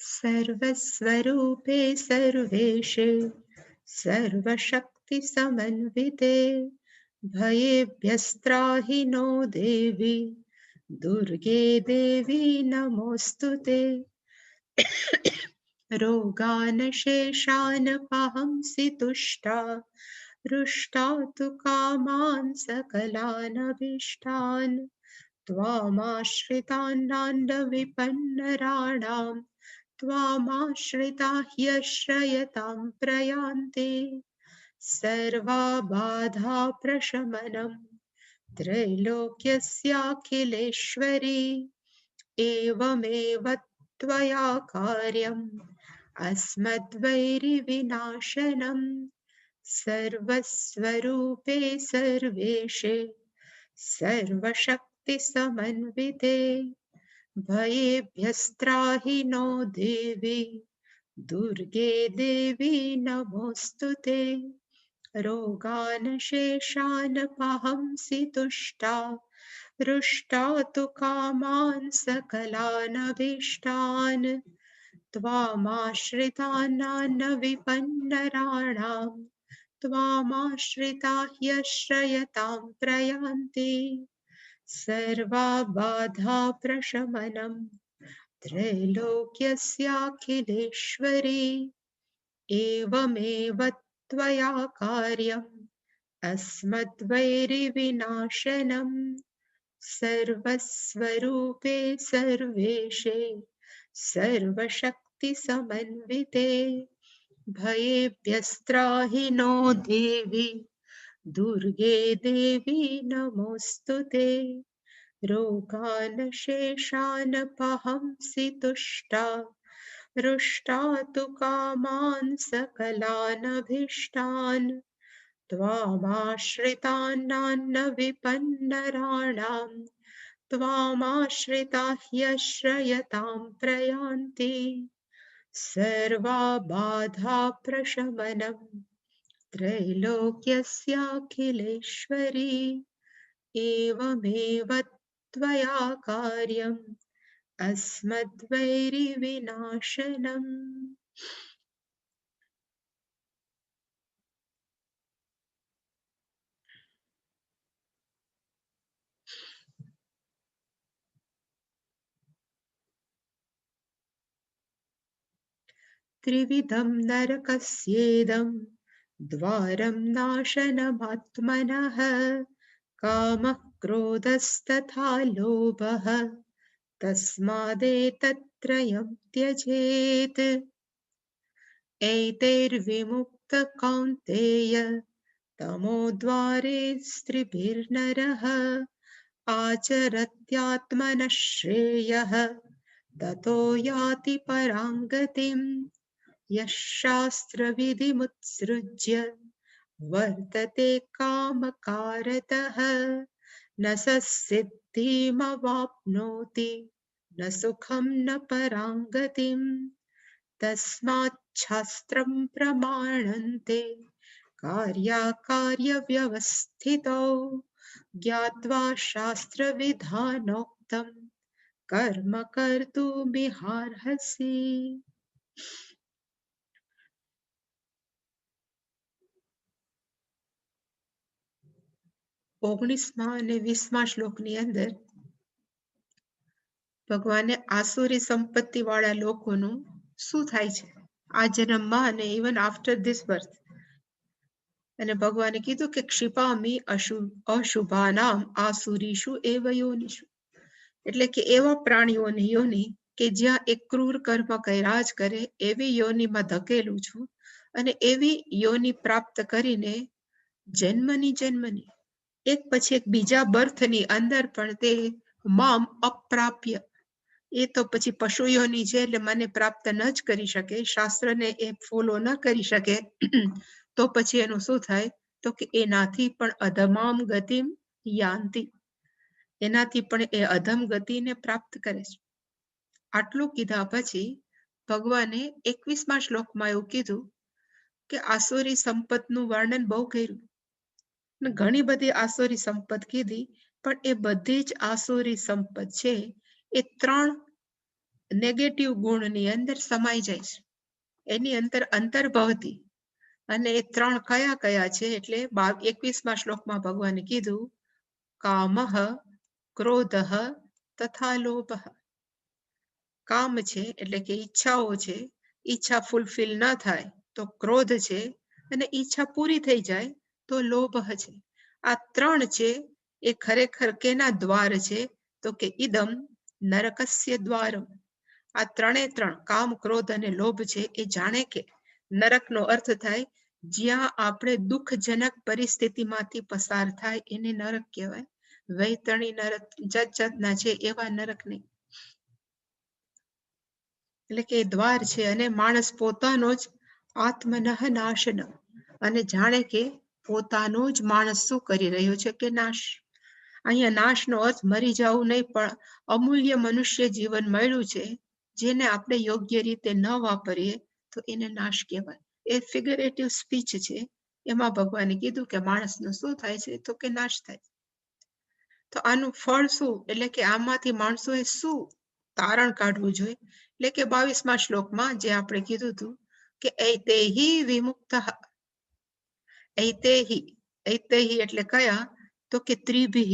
सर्वस्वरूपे सर्वेशे सर्वशक्ति समन्विते भयेभ्यस्त्राहि no देवी दुर्गे देवी नमोऽस्तुते। रोगान् शेषान् पहंसि तुष्टा रुष्टा तु कामान् सकलानभीष्टान् त्वामाश्रितान् विपन्नराणाम् त्वामाश्रिता ह्यश्रयतां प्रयान्ति। सर्वबाधा प्रशमनम् त्रैलोक्यस्याखिलेश्वरी एवमेव त्वया कार्यम् अस्मद्वैरिविनाशनम् सर्वस्वरूपे सर्वेशे सर्वशक्तिसमन्विते भयेभ्यस्त्राहि नो देवी दुर्गे देवी नमोऽस्तुते। रोगान् शेषान् पहंसि तुष्टा रुष्टा तु कामान् सकलानभीष्टान् त्वामाश्रितान् विपन्नराणाम् त्वामाश्रिता ह्यश्रयतां प्रयान्ति। सर्वबाधा प्रशमनम् त्रैलोक्यस्याखिलेश्वरी एवमेव त्वया कार्यम् अस्मद्वैरिविनाशनम् सर्वस्वरूपे सर्वेशे सर्वशक्तिसमन्विते भयेभ्यस्त्राहि नो देवी दुर्गे देवी नमोऽस्तुते। रोगान् शेषान् पहंसि तुष्टा रुष्टा तु कामान् सकलानभीष्टान् त्वामाश्रितान् विपन्नराणाम् त्वामाश्रिता ह्यश्रयतां प्रयान्ति। सर्वबाधा प्रशमनम् त्रैलोक्यस्याखिलेश्वरी एवमेव त्वया कार्यम् अस्मद्वैरिविनाशनम्। त्रिविधं नरकस्येदं द्वारं नाशनमात्मनः कामः क्रोधस्तथा लोभः तस्मादेतत्त्रयं त्यजेत्। एतैर्विमुक्तः कौन्तेय तमोद्वारे स्त्रिभिर्नरः आचरत्यात्मनः श्रेयः ततो याति परां गतिम्। यः शास्त्रविधिमुत्सृज्य वर्तते कामकारतः न स सिद्धिमवाप्नोति न सुखं न परां गतिम्। तस्माच्छास्त्रं प्रमाणन्ते कार्याकार्यव्यवस्थितौ ज्ञात्वा शास्त्रविधानोक्तं कर्म कर्तुमिहार्हसि। 19મા અને 20મા શ્લોકની અંદર ભગવાને આસુરી સંપત્તિ વાળા લોકોનું શું થાય છે આ જન્મમાં અને ઇવન આફ્ટર ધીસ બર્થ. અને ભગવાને કીધું કે ક્ષિપામિ અશુભાનામ આસુરીષુ એવ યોનિષુ, એટલે કે એવા પ્રાણીઓની યોનિ કે જ્યાં એક ક્રૂર કર્મ કર્યા જ કરે એવી યોનિમાં ધકેલું છું અને એવી યોનિ પ્રાપ્ત કરીને જન્મની એક પછી એક બીજા બર્થની અંદર પણ તે મામ અપ્રાપ્ય, એ તો પછી પશુ યોની છે એટલે મને પ્રાપ્ત ન જ કરી શકે, શાસ્ત્રને એ ફોલો ન કરી શકે, તો પછી એનું શું થાય તો કે એનાથી પણ અધમામ ગતિમ યાંતિ, એનાથી પણ એ અધમ ગતિને પ્રાપ્ત કરે છે. આટલું કીધા પછી ભગવાને 21મા શ્લોકમાં એવું કીધું કે આસુરી સંપતનું વર્ણન બહુ કર્યું. ઘણી બધી આસુરી સંપત કીધી, પણ એ બધી જ આસુરી સંપત છે એ 3 નેગેટિવ ગુણની અંદર સમાઈ જાય છે, એની અંદર અંતર્ભવતી. અને એ 3 કયા કયા છે? એટલે 21મા શ્લોકમાં ભગવાને કીધું કામઃ, ક્રોધઃ તથા લોભઃ. કામ છે એટલે કે ઈચ્છાઓ છે, ઈચ્છા ફૂલફિલ ન થાય તો ક્રોધ છે, અને ઈચ્છા પૂરી થઈ જાય તો લોભ છે. આ 3 છે એ ખરેખર કેના દ્વાર છે? તો કે ઇદમ નરકસ્ય દ્વારમ. આ 3 કામ, ક્રોધ અને લોભ છે એ જાણે કે નરકનો અર્થ થાય જ્યાં આપણે દુઃખજનક પરિસ્થિતિમાંથી પસાર થાય એને નરક કહેવાય. વૈતરણી નરક જાત જાતના છે એવા નરક નહીં. એટલે કે દ્વાર છે, અને માણસ પોતાનો જ આત્મનઃ નાશન, અને જાણે કે પોતાનો જ માણસ શું કરી રહ્યો છે કે નાશ. અહીંયા નાશનો અર્થ મરી જવું નહીં, પણ અમૂલ્ય મનુષ્ય જીવન મળ્યું છે જેને આપણે યોગ્ય રીતે ન વાપરીએ તો એને નાશ કહેવાય. એ ફિગરેટિવ સ્પીચ છે. એમાં ભગવાને કીધું કે માણસનું શું થાય છે? તો કે નાશ થાય. તો આનું ફળ શું? એટલે કે આમાંથી માણસોએ શું તારણ કાઢવું જોઈએ? એટલે કે 22મા શ્લોકમાં જે આપણે કીધું હતું કે ઐતૈહિ વિમુક્તઃ. ઐતૈહિ એટલે કયા? તો કે ત્રિભિઃ.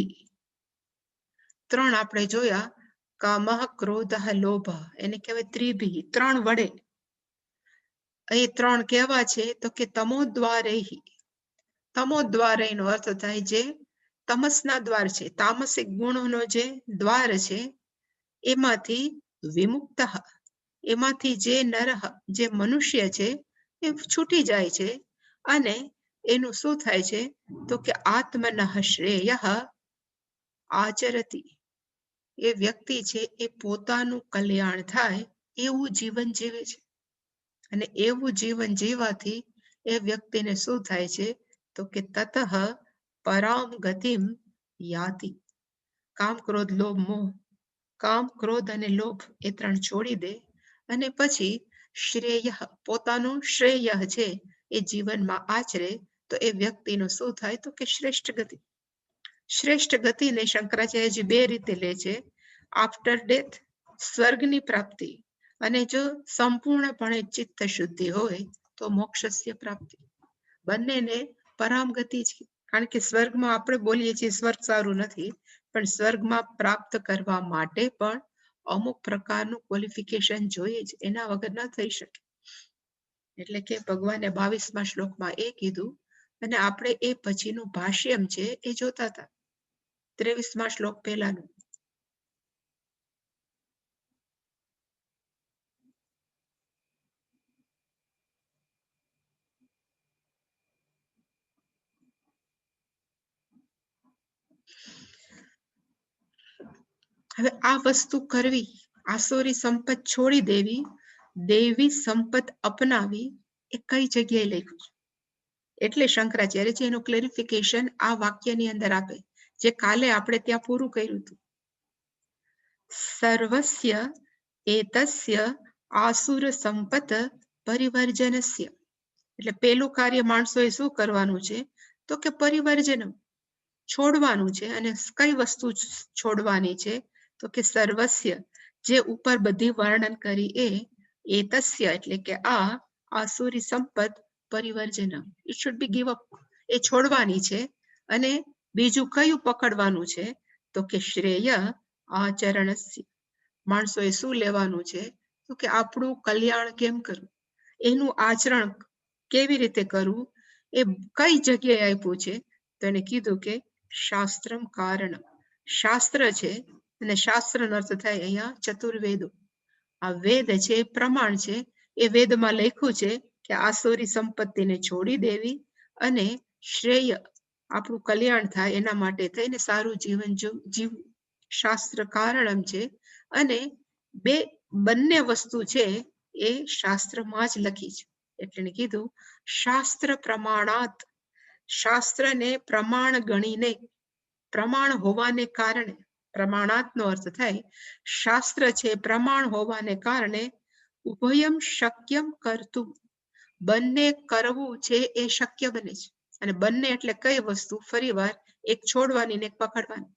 3 આપણે જોયા, કામઃ, ક્રોધઃ, લોભઃ, એને કહેવાય ત્રિભિઃ, 3 વડે. એ 3 કેવા છે? તો કે તમોદ્વારૈહિ. તમોદ્વારૈનો અર્થ થાય જે તમસના દ્વાર છે, તામસિક ગુણોનો જે દ્વાર છે એમાંથી વિમુક્ત, એમાંથી જે નરઃ, જે મનુષ્ય છે એ છૂટી જાય છે, અને એનું શું થાય છે? તો કે આત્મનઃ શ્રેયઃ આચરતિ. એ વ્યક્તિ છે એ પોતાનું કલ્યાણ થાય એવું જીવન જીવે છે, અને એવું જીવન જીવવાથી એ વ્યક્તિને શું થાય છે? તો કે તતઃ પરામ ગતિમ યાતિ. કામ, ક્રોધ, લોભ, મોહ. કામ, ક્રોધ અને લોભ એ 3 છોડી દે, અને પછી શ્રેય, પોતાનું શ્રેય છે એ જીવનમાં આચરે તો એ વ્યક્તિનું શું થાય? તો કે શ્રેષ્ઠ ગતિ. શ્રેષ્ઠ ગતિને શંકરાચાર્યજી 2 રીતે લે છે. આફ્ટર ડેથ, સ્વર્ગની પ્રાપ્તિ, અને જો સંપૂર્ણપણે ચિત્ત શુદ્ધિ હોય તો મોક્ષસ્ય પ્રાપ્તિ. બંનેને પરામ ગતિ છે. કારણ કે સ્વર્ગમાં આપણે બોલીએ છીએ સ્વર્ગ સારું નથી, પણ સ્વર્ગમાં પ્રાપ્ત કરવા માટે પણ અમુક પ્રકારનું ક્વોલિફિકેશન જોઈએ જ, એના વગર ન થઈ શકે. એટલે કે ભગવાને 22મા શ્લોકમાં એ કીધું, અને આપણે એ પછીનું ભાષ્યમ છે એ જોતા હતા, 23મા શ્લોક પહેલાનું. હવે આ વસ્તુ કરવી, આસુરી સંપત છોડી દેવી, દેવી સંપત અપનાવી, એ કઈ જગ્યાએ લખ્યું છે? એટલે શંકરાચાર્યજી એનું ક્લેરિફિકેશન આ વાક્યની અંદર આપે, જે કાલે આપણે ત્યાં પૂરું કર્યું હતું. સર્વસ્ય એતસ્ય આસુર સંપત પરિવર્જનસ્ય. એટલે પેલું કાર્ય માણસોએ શું કરવાનું છે? તો કે પરિવર્જન, છોડવાનું છે. અને કઈ વસ્તુ છોડવાની છે? તો કે સર્વસ્ય, જે ઉપર બધી વર્ણન કરી એ, એતસ્ય એટલે કે આ આસુરી સંપત પરિવર્જન, it should be give up. એ છોડવાની છે. અને બીજું કયું પકડવાનું છે? તો કે શ્રેય આચરણસ્ય. માણસોએ શું લેવાનું છે? તો કે આપણું કલ્યાણ કેમ કરવું, એનું આચરણ કેવી રીતે કરવું, એ કઈ જગ્યાએ આપ્યું છે? તો એને કીધું કે શાસ્ત્રમ કારણમ. શાસ્ત્ર છે, અને શાસ્ત્રનો અર્થ થાય અહીંયા ચતુર્વેદો. આ વેદ છે એ પ્રમાણ છે. એ વેદમાં લખ્યું છે કે આસુરી સંપત્તિને છોડી દેવી, અને શ્રેય, આપણું કલ્યાણ થાય એના માટે થઈને સારું જીવન જીવવું. શાસ્ત્ર કારણમ છે. અને બંને વસ્તુ છે એ શાસ્ત્રમાં જ લખી છે. એટલે કીધું શાસ્ત્ર પ્રમાણાત. શાસ્ત્રને પ્રમાણ ગણીને, પ્રમાણ હોવાને કારણે, પ્રમાણાતનો અર્થ થાય શાસ્ત્ર છે પ્રમાણ હોવાને કારણે ઉભયમ શક્યમ કરતું, બંને કરવું છે એ શક્ય બને છે. અને બંને એટલે કઈ વસ્તુ? ફરીવાર એક છોડવાની ને એક પકડવાની.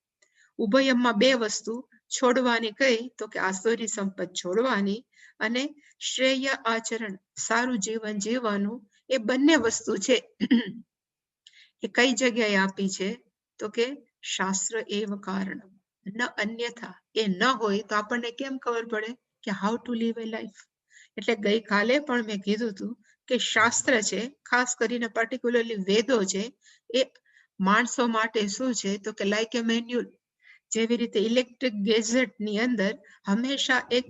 ઉભયમમાં બે વસ્તુ, છોડવાની કઈ? તો કે આસુરી સંપત છોડવાની અને શ્રેય આચરણ સારું જીવન જીવવાનું. એ બંને વસ્તુ છે એ કઈ જગ્યાએ આપી છે? તો કે શાસ્ત્ર એવ કારણ ન અન્યથા. એ ન હોય તો આપણને કેમ ખબર પડે કે how to live a life? એટલે ગઈકાલે પણ મેં કીધું હતું કે શાસ્ત્ર છે, ખાસ કરીને પર્ટિક્યુલરલી વેદો છે, એ માણસો માટે શું છે? તો કે લાઈક એ મેન્યુઅલ. જેવી રીતે ઇલેક્ટ્રિક ગેઝેટ ની અંદર હંમેશા એક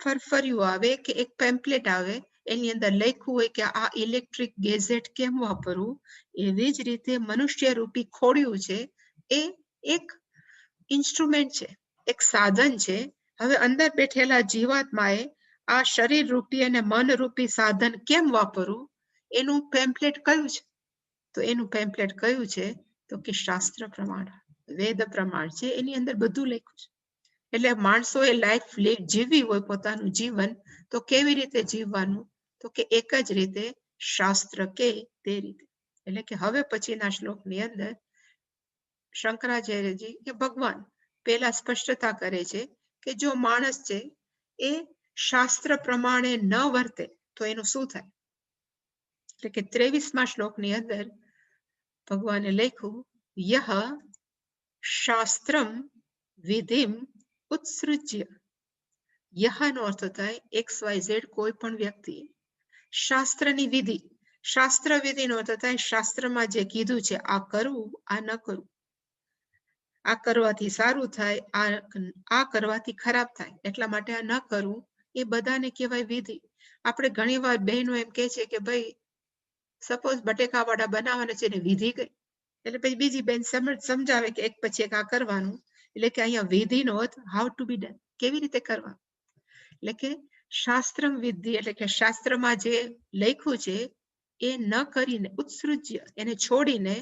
ફરફરિયું આવે કે એક પેમ્પલેટ આવે, એની અંદર લખ્યું હોય કે આ ઇલેક્ટ્રિક ગેઝેટ કેમ વાપરવું. એવી જ રીતે મનુષ્ય રૂપી ખોડિયું છે એ એક ઇન્સ્ટ્રુમેન્ટ છે, એક સાધન છે. હવે અંદર બેઠેલા જીવાત્માએ આ શરીર રૂપી અને મન રૂપી સાધન કેમ વાપરવું, એનું પેમ્પલેટ કયું છે? તો એનું પેમ્પલેટ કયું છે? તો કે શાસ્ત્ર પ્રમાણ, વેદ પ્રમાણ છે. એની અંદર બધું લખ્યું છે. એટલે માણસોએ લાઈફ જીવવી હોય પોતાનું જીવન, તો કેવી રીતે જીવવાનું? તો કે એક જ રીતે, શાસ્ત્ર કે તે રીતે. એટલે કે હવે પછીના શ્લોકની અંદર શંકરાચાર્યજી કે ભગવાન પેલા સ્પષ્ટતા કરે છે કે જો માણસ છે એ શાસ્ત્ર પ્રમાણે ન વર્તે તો એનું શું થાય? એટલે કે 23મા શ્લોકની અંદર ભગવાને લખ્યું યહ શાસ્ત્રમ વિધિમ ઉત્સૃજ્ય. યહનો અર્થ થાય XYZ કોઈ પણ વ્યક્તિ શાસ્ત્રની વિધિ, શાસ્ત્ર વિધિનો અર્થ થાય શાસ્ત્રમાં જે કીધું છે આ કરવું, આ ન કરવું. આ કરવાથી સારું થાય, આ કરવાથી ખરાબ થાય, એટલા માટે આ ન કરવું. એ બધાને કહેવાય વિધિ. આપણે ઘણી વાર બહેનો એમ કે છે કે ભાઈ સપોઝ બટેકા વડા બનાવવાના છે ને વિધિ કઈ? એટલે પછી બીજી બેન સમજાવે કે એક પછી એક આ કરવાનું. એટલે કે અહીંયા વિધિનો અર્થ હાઉ ટુ બી ડન, કેવી રીતે કરવા. એટલે કે શાસ્ત્રમ વિધિ એટલે કે શાસ્ત્રમાં જે લખ્યું છે એ ન કરીને ઉત્સૃજ્ય એને છોડીને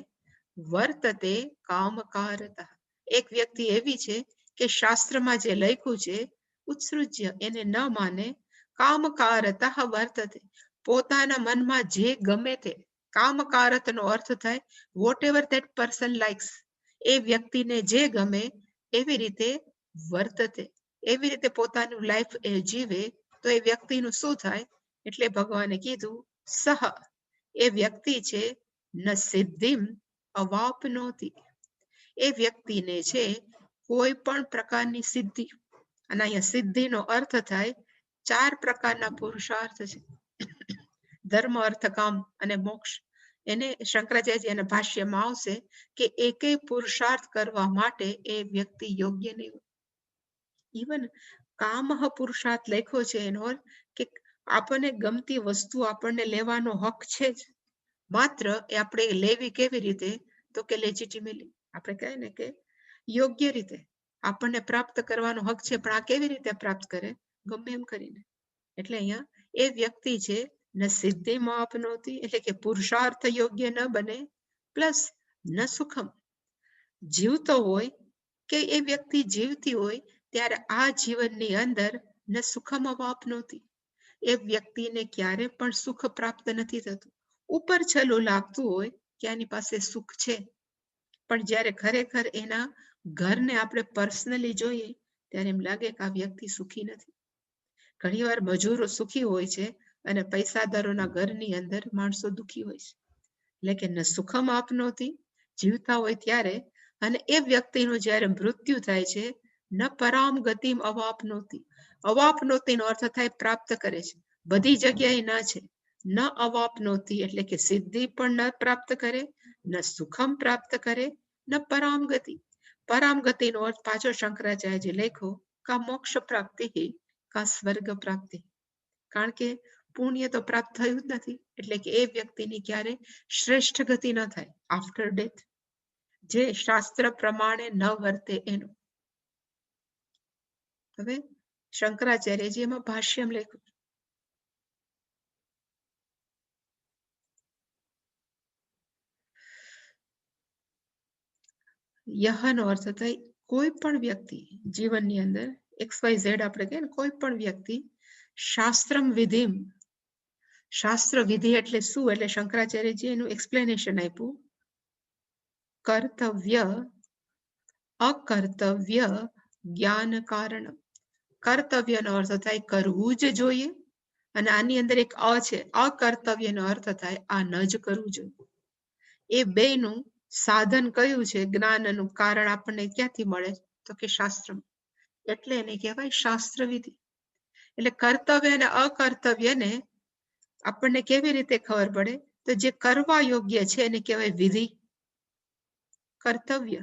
વર્તતે કામકારતા. એક વ્યક્તિ એવી છે કે શાસ્ત્રમાં જે લખ્યું છે ઉત્સૃજ્ય એને ન માને, કામકારતા વર્તતે પોતાના મનમાં જે ગમે તે. કામકારતનો અર્થ થાય whatever that person likes, એ વ્યક્તિને જે ગમે એવી રીતે વર્તતે, એવી રીતે પોતાનું લાઈફ એ જીવે તો એ વ્યક્તિનું શું થાય? એટલે ભગવાને કીધું સહ, એ વ્યક્તિ છે ન સિદ્ધિમ અવાપનોતી, એ વ્યક્તિને છે કોઈ પણ પ્રકારની સિદ્ધિ. અને અહીંયા સિદ્ધિનો અર્થ થાય 4 પ્રકારના પુરુષાર્થ છે, ધર્મ અર્થ કામ અને મોક્ષ. એને શંકરાચાર્ય એના ભાષ્યમાં આવશે કે એકેય પુરુષાર્થ કરવા માટે એ વ્યક્તિ યોગ્ય નહીં હોય. ઇવન કામ પુરુષાર્થ લખ્યો છે એનો અર્થ કે આપણને ગમતી વસ્તુ આપણને લેવાનો હક છે જ, માત્ર એ આપણે લેવી કેવી રીતે? તો કે લેજિટિમેટલી, આપણે કહે ને કે યોગ્ય રીતે આપણને પ્રાપ્ત કરવાનો હક છે, પણ આ કેવી રીતે પ્રાપ્ત કરે? ગમે એમ કરીને. એટલે અહીંયા એ વ્યક્તિ છે ન સિદ્ધિમાં આપનોતી એટલે કે પુરુષાર્થ યોગ્ય ન બને, પ્લસ ન સુખમ, જીવતો હોય કે એ વ્યક્તિ જીવતી હોય ત્યારે આ જીવનની અંદર ન સુખમ અવાપનોતી, એ વ્યક્તિને ક્યારે પણ સુખ પ્રાપ્ત નથી થતું. ઉપર છલું લાગતું હોય કે આની પાસે સુખ છે, પણ જ્યારે ખરેખર એના ઘરને આપણે પર્સનલી જોઈએ ત્યારે એમ લાગે કે આ વ્યક્તિ સુખી નથી. ઘણીવાર મજૂરો સુખી હોય છે અને પૈસાદારોના ઘરની અંદર માણસો દુખી હોય છે. એટલે કે ન સુખમ આપનોતી, જીવતા હોય ત્યારે, અને એ વ્યક્તિનું જ્યારે મૃત્યુ થાય છે ન પરામ ગતિમ અવાપનોતી. અવાપનોતીનો અર્થ થાય પ્રાપ્ત કરે છે, બધી જગ્યાએ ન છે. ન અવાપનોતી એટલે કે સિદ્ધિ પણ ન પ્રાપ્ત કરે, ન સુખમ પ્રાપ્ત કરે, ન પરામ ગતિ. પરામ ગતિનો અર્થ પાછો શંકરાચાર્યજી લખ્યો કા મોક્ષ પ્રાપ્તિ કા સ્વર્ગ પ્રાપ્તિ. કારણ કે પુણ્ય તો પ્રાપ્ત થયું જ નથી, એટલે કે એ વ્યક્તિની ક્યારે શ્રેષ્ઠ ગતિ ન થાય આફ્ટર ડેથ, જે શાસ્ત્ર પ્રમાણે ન વર્તે એનું. હવે શંકરાચાર્યજી એમાં ભાષ્યમ લખ્યું યહનો અર્થ થાય કોઈ પણ વ્યક્તિ જીવનની અંદર XYZ આપણે કહીએ ને, કોઈ પણ વ્યક્તિ શાસ્ત્રમ વિધિમ, શાસ્ત્ર વિધિ એટલે શું, એટલે શંકરાચાર્યજી એનું એક્સપ્લેનેશન આપ્યું. કર્તવ્ય અકર્તવ્ય જ્ઞાન કારણ. કર્તવ્યનો અર્થ થાય કરવું જ જોઈએ, અને આની અંદર એક અ છે, અકર્તવ્યનો અર્થ થાય આ ન જ કરવું જોઈએ. એ બેનું સાધન કયું છે, જ્ઞાનનું કારણ આપણને ક્યાંથી મળે, તો કે શાસ્ત્રમાં. એટલે એને કહેવાય શાસ્ત્ર વિધિ. એટલે કર્તવ્ય અને અકર્તવ્યને આપણને કેવી રીતે ખબર પડે, તો જે કરવા યોગ્ય છે એને કહેવાય વિધિ, કર્તવ્ય,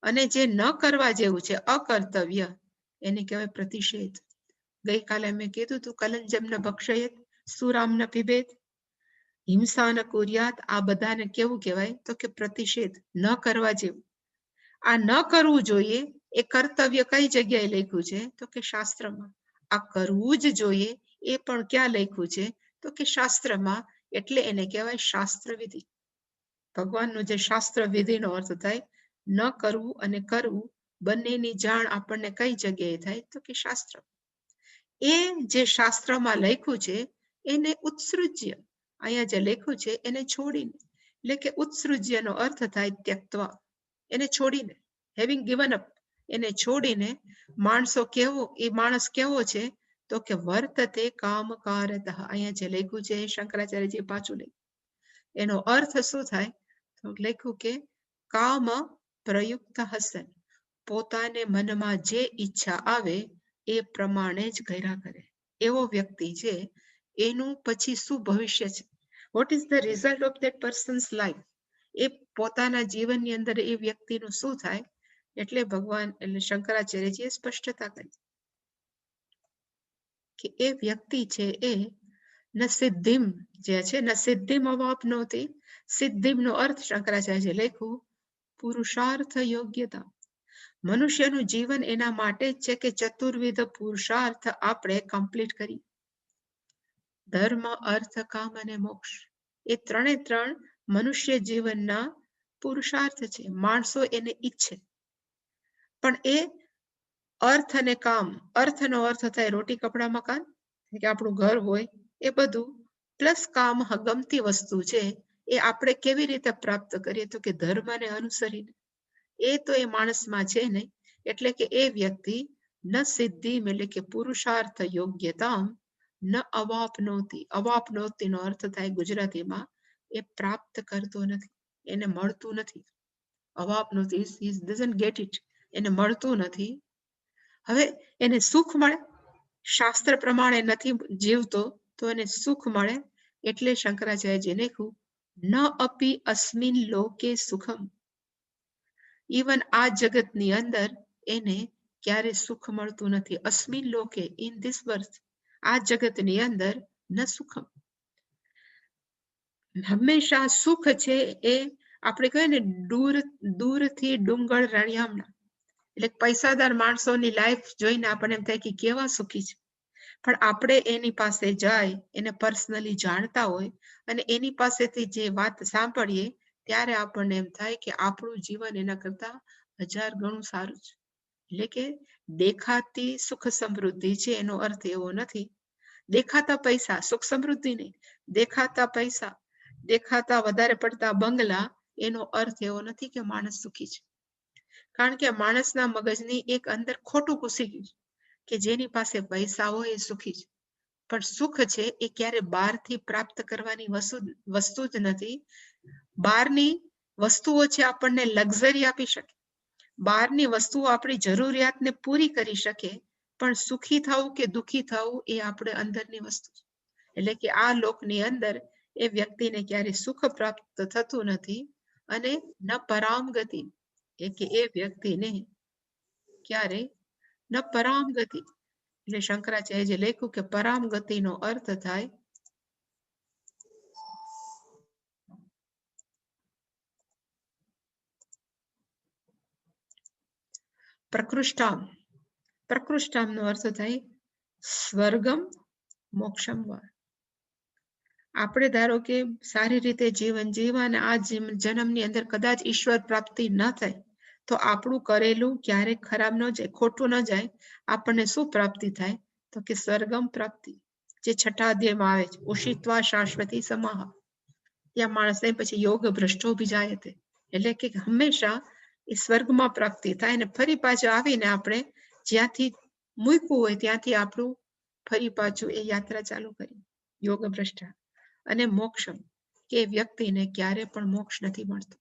અને જે ન કરવા જેવું છે અકર્તવ્ય એને કહેવાય પ્રતિષેધ. ગઈકાલે મેં કીધું તું, કલંજમ ન ભક્ષયેત, સુરામ ન પીબેત, હિંસા ન કુર્યાત, આ બધાને કેવું કહેવાય, તો કે પ્રતિષેધ, ન કરવા જેવું. આ ન કરવું જોઈએ એ કર્તવ્ય કઈ જગ્યાએ લખ્યું છે, તો કે શાસ્ત્રમાં. આ કરવું જ જોઈએ એ પણ ક્યાં લખ્યું છે, તો કે શાસ્ત્રમાં. એટલે એને કહેવાય શાસ્ત્ર વિધિ. ભગવાનનું જે શાસ્ત્ર વિધિનો અર્થ થાય, ન કરવું અને કરવું બંનેની જાણ આપણને કઈ જગ્યાએ થાય, તો કે શાસ્ત્ર. એ જે શાસ્ત્રમાં લખ્યું છે એને ઉત્સૃજ્ય, અહીંયા જે લખ્યું છે એને છોડીને, એટલે કે ઉત્સૃજ્યનો અર્થ થાય ત્યક્ત્વા, એને છોડીને, હેવિંગ ગિવન અપ, એને છોડીને માણસો કેવો, એ માણસ કેવો છે, તો કે વર્તતે કામકારતઃ. અહીંયા જે લખ્યું છે શંકરાચાર્યજી પાછું લખ્યું. એનો અર્થ શું થાય, તો લખ્યું કે કામ પ્રયુક્ત હસન, પોતાને મનમાં જે ઈચ્છા આવે એ પ્રમાણે જ કર્યા કરે. એવો વ્યક્તિ છે, એનું પછી શું ભવિષ્ય છે, what is the result of that person's life, એ પોતાના જીવનની અંદર એ વ્યક્તિનું શું થાય. એટલે ભગવાન, એટલે શંકરાચાર્યજીએ સ્પષ્ટતા કરી કે એ વ્યક્તિ છે એ ન સિદ્ધિમ જે છે, ન સિદ્ધિમ અવાપનોતી. સિદ્ધિમનો અર્થ શંકરાચાર્યજીએ લખ્યું પુરુષાર્થ યોગ્યતા. મનુષ્યનું જીવન એના માટે જ છે કે ચતુર્વિધ પુરુષાર્થ આપણે કમ્પ્લીટ કરીએ. ધર્મ, અર્થ, કામ અને મોક્ષ, એ ત્રણે ત્રણ મનુષ્ય જીવનના પુરુષાર્થ છે. માણસો એને ઈચ્છે, પણ એ અર્થ અને કામ, અર્થનો અર્થ થાય રોટી કપડા મકાન, કે આપણું ઘર હોય એ બધું, પ્લસ કામ ગમતી વસ્તુ છે એ આપણે કેવી રીતે પ્રાપ્ત કરીએ, તો કે ધર્મને અનુસરીને. એ તો એ માણસમાં છે નહીં. એટલે કે એ વ્યક્તિ ન સિદ્ધિ, એટલે કે પુરુષાર્થ યોગ્યતા, ન અવાપનોતી. અવાપનોતીનો અર્થ થાય ગુજરાતીમાં એ પ્રાપ્ત કરતો નથી, એને મળતું નથી. અવાપનોતી, he doesn't get it, એને મળતું નથી. હવે એને સુખ મળે, શાસ્ત્ર પ્રમાણે નથી જીવતો તો એને સુખ મળે. એટલે શંકરાચાર્યજીએ લખ્યું ન અપી અસ્મિન લોકે સુખમ. ઇવન આ જગતની અંદર એને ક્યારે સુખ મળતું નથી. અસ્મિન લોકે, ઇન ધીસ બર્થ, આ જગતની અંદર ન સુખમ. હંમેશા સુખ છે એ આપણે કહીએ ને, દૂરથી ડુંગર રણિયામણા, એટલે પૈસાદાર માણસોની લાઈફ જોઈને આપણને એમ થાય કે કેવા સુખી છે. પણ આપણે એની પાસે જાય, એને પર્સનલી જાણતા હોય અને એની પાસેથી જે વાત સાંભળીએ ત્યારે આપણને એમ થાય કે આપણું જીવન એના કરતા 1000 ગણું સારું છે. એટલે કે દેખાતી સુખ સમૃદ્ધિ છે એનો અર્થ એવો નથી, દેખાતા પૈસા સુખ સમૃદ્ધિ નહીં, દેખાતા પૈસા, દેખાતા વધારે પડતા બંગલા, એનો અર્થ એવો નથી કે માણસ સુખી છે. કારણ કે માણસના મગજની એક અંદર ખોટું ઘૂસી ગયું કે જેની પાસે પૈસા હોય એ સુખી છે. પણ સુખ છે એ ક્યારે બહારથી પ્રાપ્ત કરવાની વસ્તુ જ નથી. બહારની વસ્તુઓ છે આપણને લક્ઝરી આપી શકે, બહારની વસ્તુઓ આપણી જરૂરિયાતને પૂરી કરી શકે, પણ સુખી થવું કે દુઃખી થવું એ આપણે અંદરની વસ્તુ છે. એટલે કે આ લોકની અંદર એ વ્યક્તિને ક્યારે સુખ પ્રાપ્ત થતું નથી. અને ન પરામ ગતિ, એ કે એ વ્યક્તિને ક્યારે ન પરામ ગતિ. એટલે શંકરાચાર્યજીએ લખ્યું કે પરામ ગતિનો અર્થ થાય પ્રકૃષ્ટામ. પ્રકૃષ્ટામનો અર્થ થાય સ્વર્ગમ મોક્ષમ વા. આપણે ધારો કે સારી રીતે જીવન જીવવા અને આ જન્મની અંદર કદાચ ઈશ્વર પ્રાપ્તિ ન થાય તો આપણું કરેલું ક્યારેક ખરાબ ન જાય, ખોટું ન જાય, આપણને શું પ્રાપ્તિ થાય? તો કે સ્વર્ગમ પ્રાપ્તિ, જે 6ઠા અધ્યાયમાં આવે છે, ઉષિત્વા શાશ્વતી સમાહ. ત્યાં માણસને પછી યોગ ભ્રષ્ટો જાય તે, એટલે કે હંમેશા એ સ્વર્ગમાં પ્રાપ્તિ થાય ને ફરી પાછું આવીને આપણે જ્યાંથી મૂક્યું હોય ત્યાંથી આપણું ફરી પાછું એ યાત્રા ચાલુ કરી, યોગ ભ્રષ્ટા. અને મોક્ષમ, કે વ્યક્તિને ક્યારે પણ મોક્ષ નથી મળતો.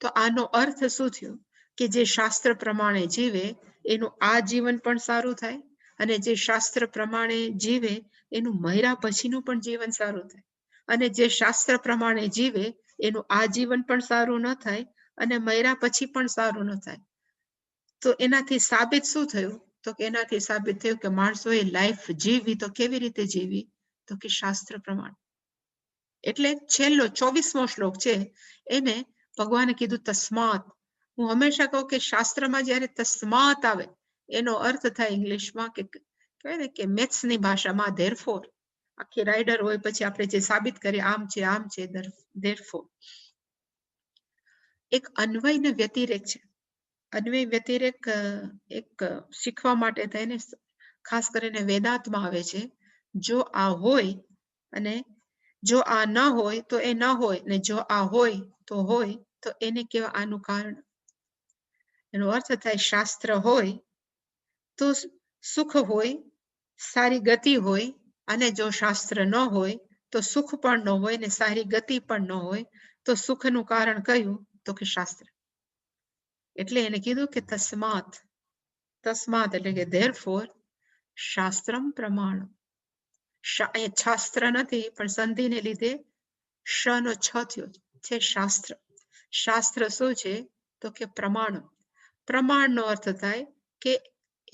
તો આનો અર્થ શું થયો? કે જે શાસ્ત્ર પ્રમાણે જીવે એનું આ જીવન પણ સારું થાય, અને જે શાસ્ત્ર પ્રમાણે જીવે એનું મર્યા પછીનું પણ જીવન સારું થાય, અને જે શાસ્ત્ર પ્રમાણે જીવે એનું આ જીવન પણ સારું ન થાય અને મર્યા પછી પણ સારું ન થાય. તો એનાથી સાબિત શું થયું? તો કે એનાથી સાબિત થયું કે માણસોએ લાઈફ જીવી તો કેવી રીતે જીવી? તો કે શાસ્ત્ર પ્રમાણે. એટલે છેલ્લો 24મો શ્લોક છે એને ભગવાને કીધું તસ્માત. હું હંમેશા કહું કે શાસ્ત્રમાં જયારે તસ્માત આવે એનો અર્થ થાય ઇંગ્લિશમાં કે કહેવાય ને કે મેથ્સની ભાષામાં ધેરફોર. આખી રાઇડર હોય પછી આપણે જે સાબિત કરીએ આમ છે ધેરફોર. એક અન્વય ને વ્યતિરેક છે. અન્વય વ્યતિરેક એક શીખવા માટે થઈને ખાસ કરીને વેદાંતમાં આવે છે. જો આ હોય અને જો આ ન હોય તો એ ન હોય, ને જો આ હોય તો એને કેવા આનું કારણ. એનો અર્થ થાય શાસ્ત્ર હોય તો સુખ હોય, સારી ગતિ હોય, અને જો શાસ્ત્ર ન હોય તો સુખ પણ ન હોય ને સારી ગતિ પણ ન હોય. તો સુખનું કારણ કયું? તો કે શાસ્ત્ર. એટલે એને કીધું કે તસ્માત. તસ્માત એટલે કે ધેરફોર શાસ્ત્રમ પ્રમાણ. શાસ્ત્ર નથી પણ સંધિને લીધે શ નો છ થયો છે શાસ્ત્ર. શાસ્ત્ર શું છે? તો કે પ્રમાણ. પ્રમાણનો અર્થ થાય કે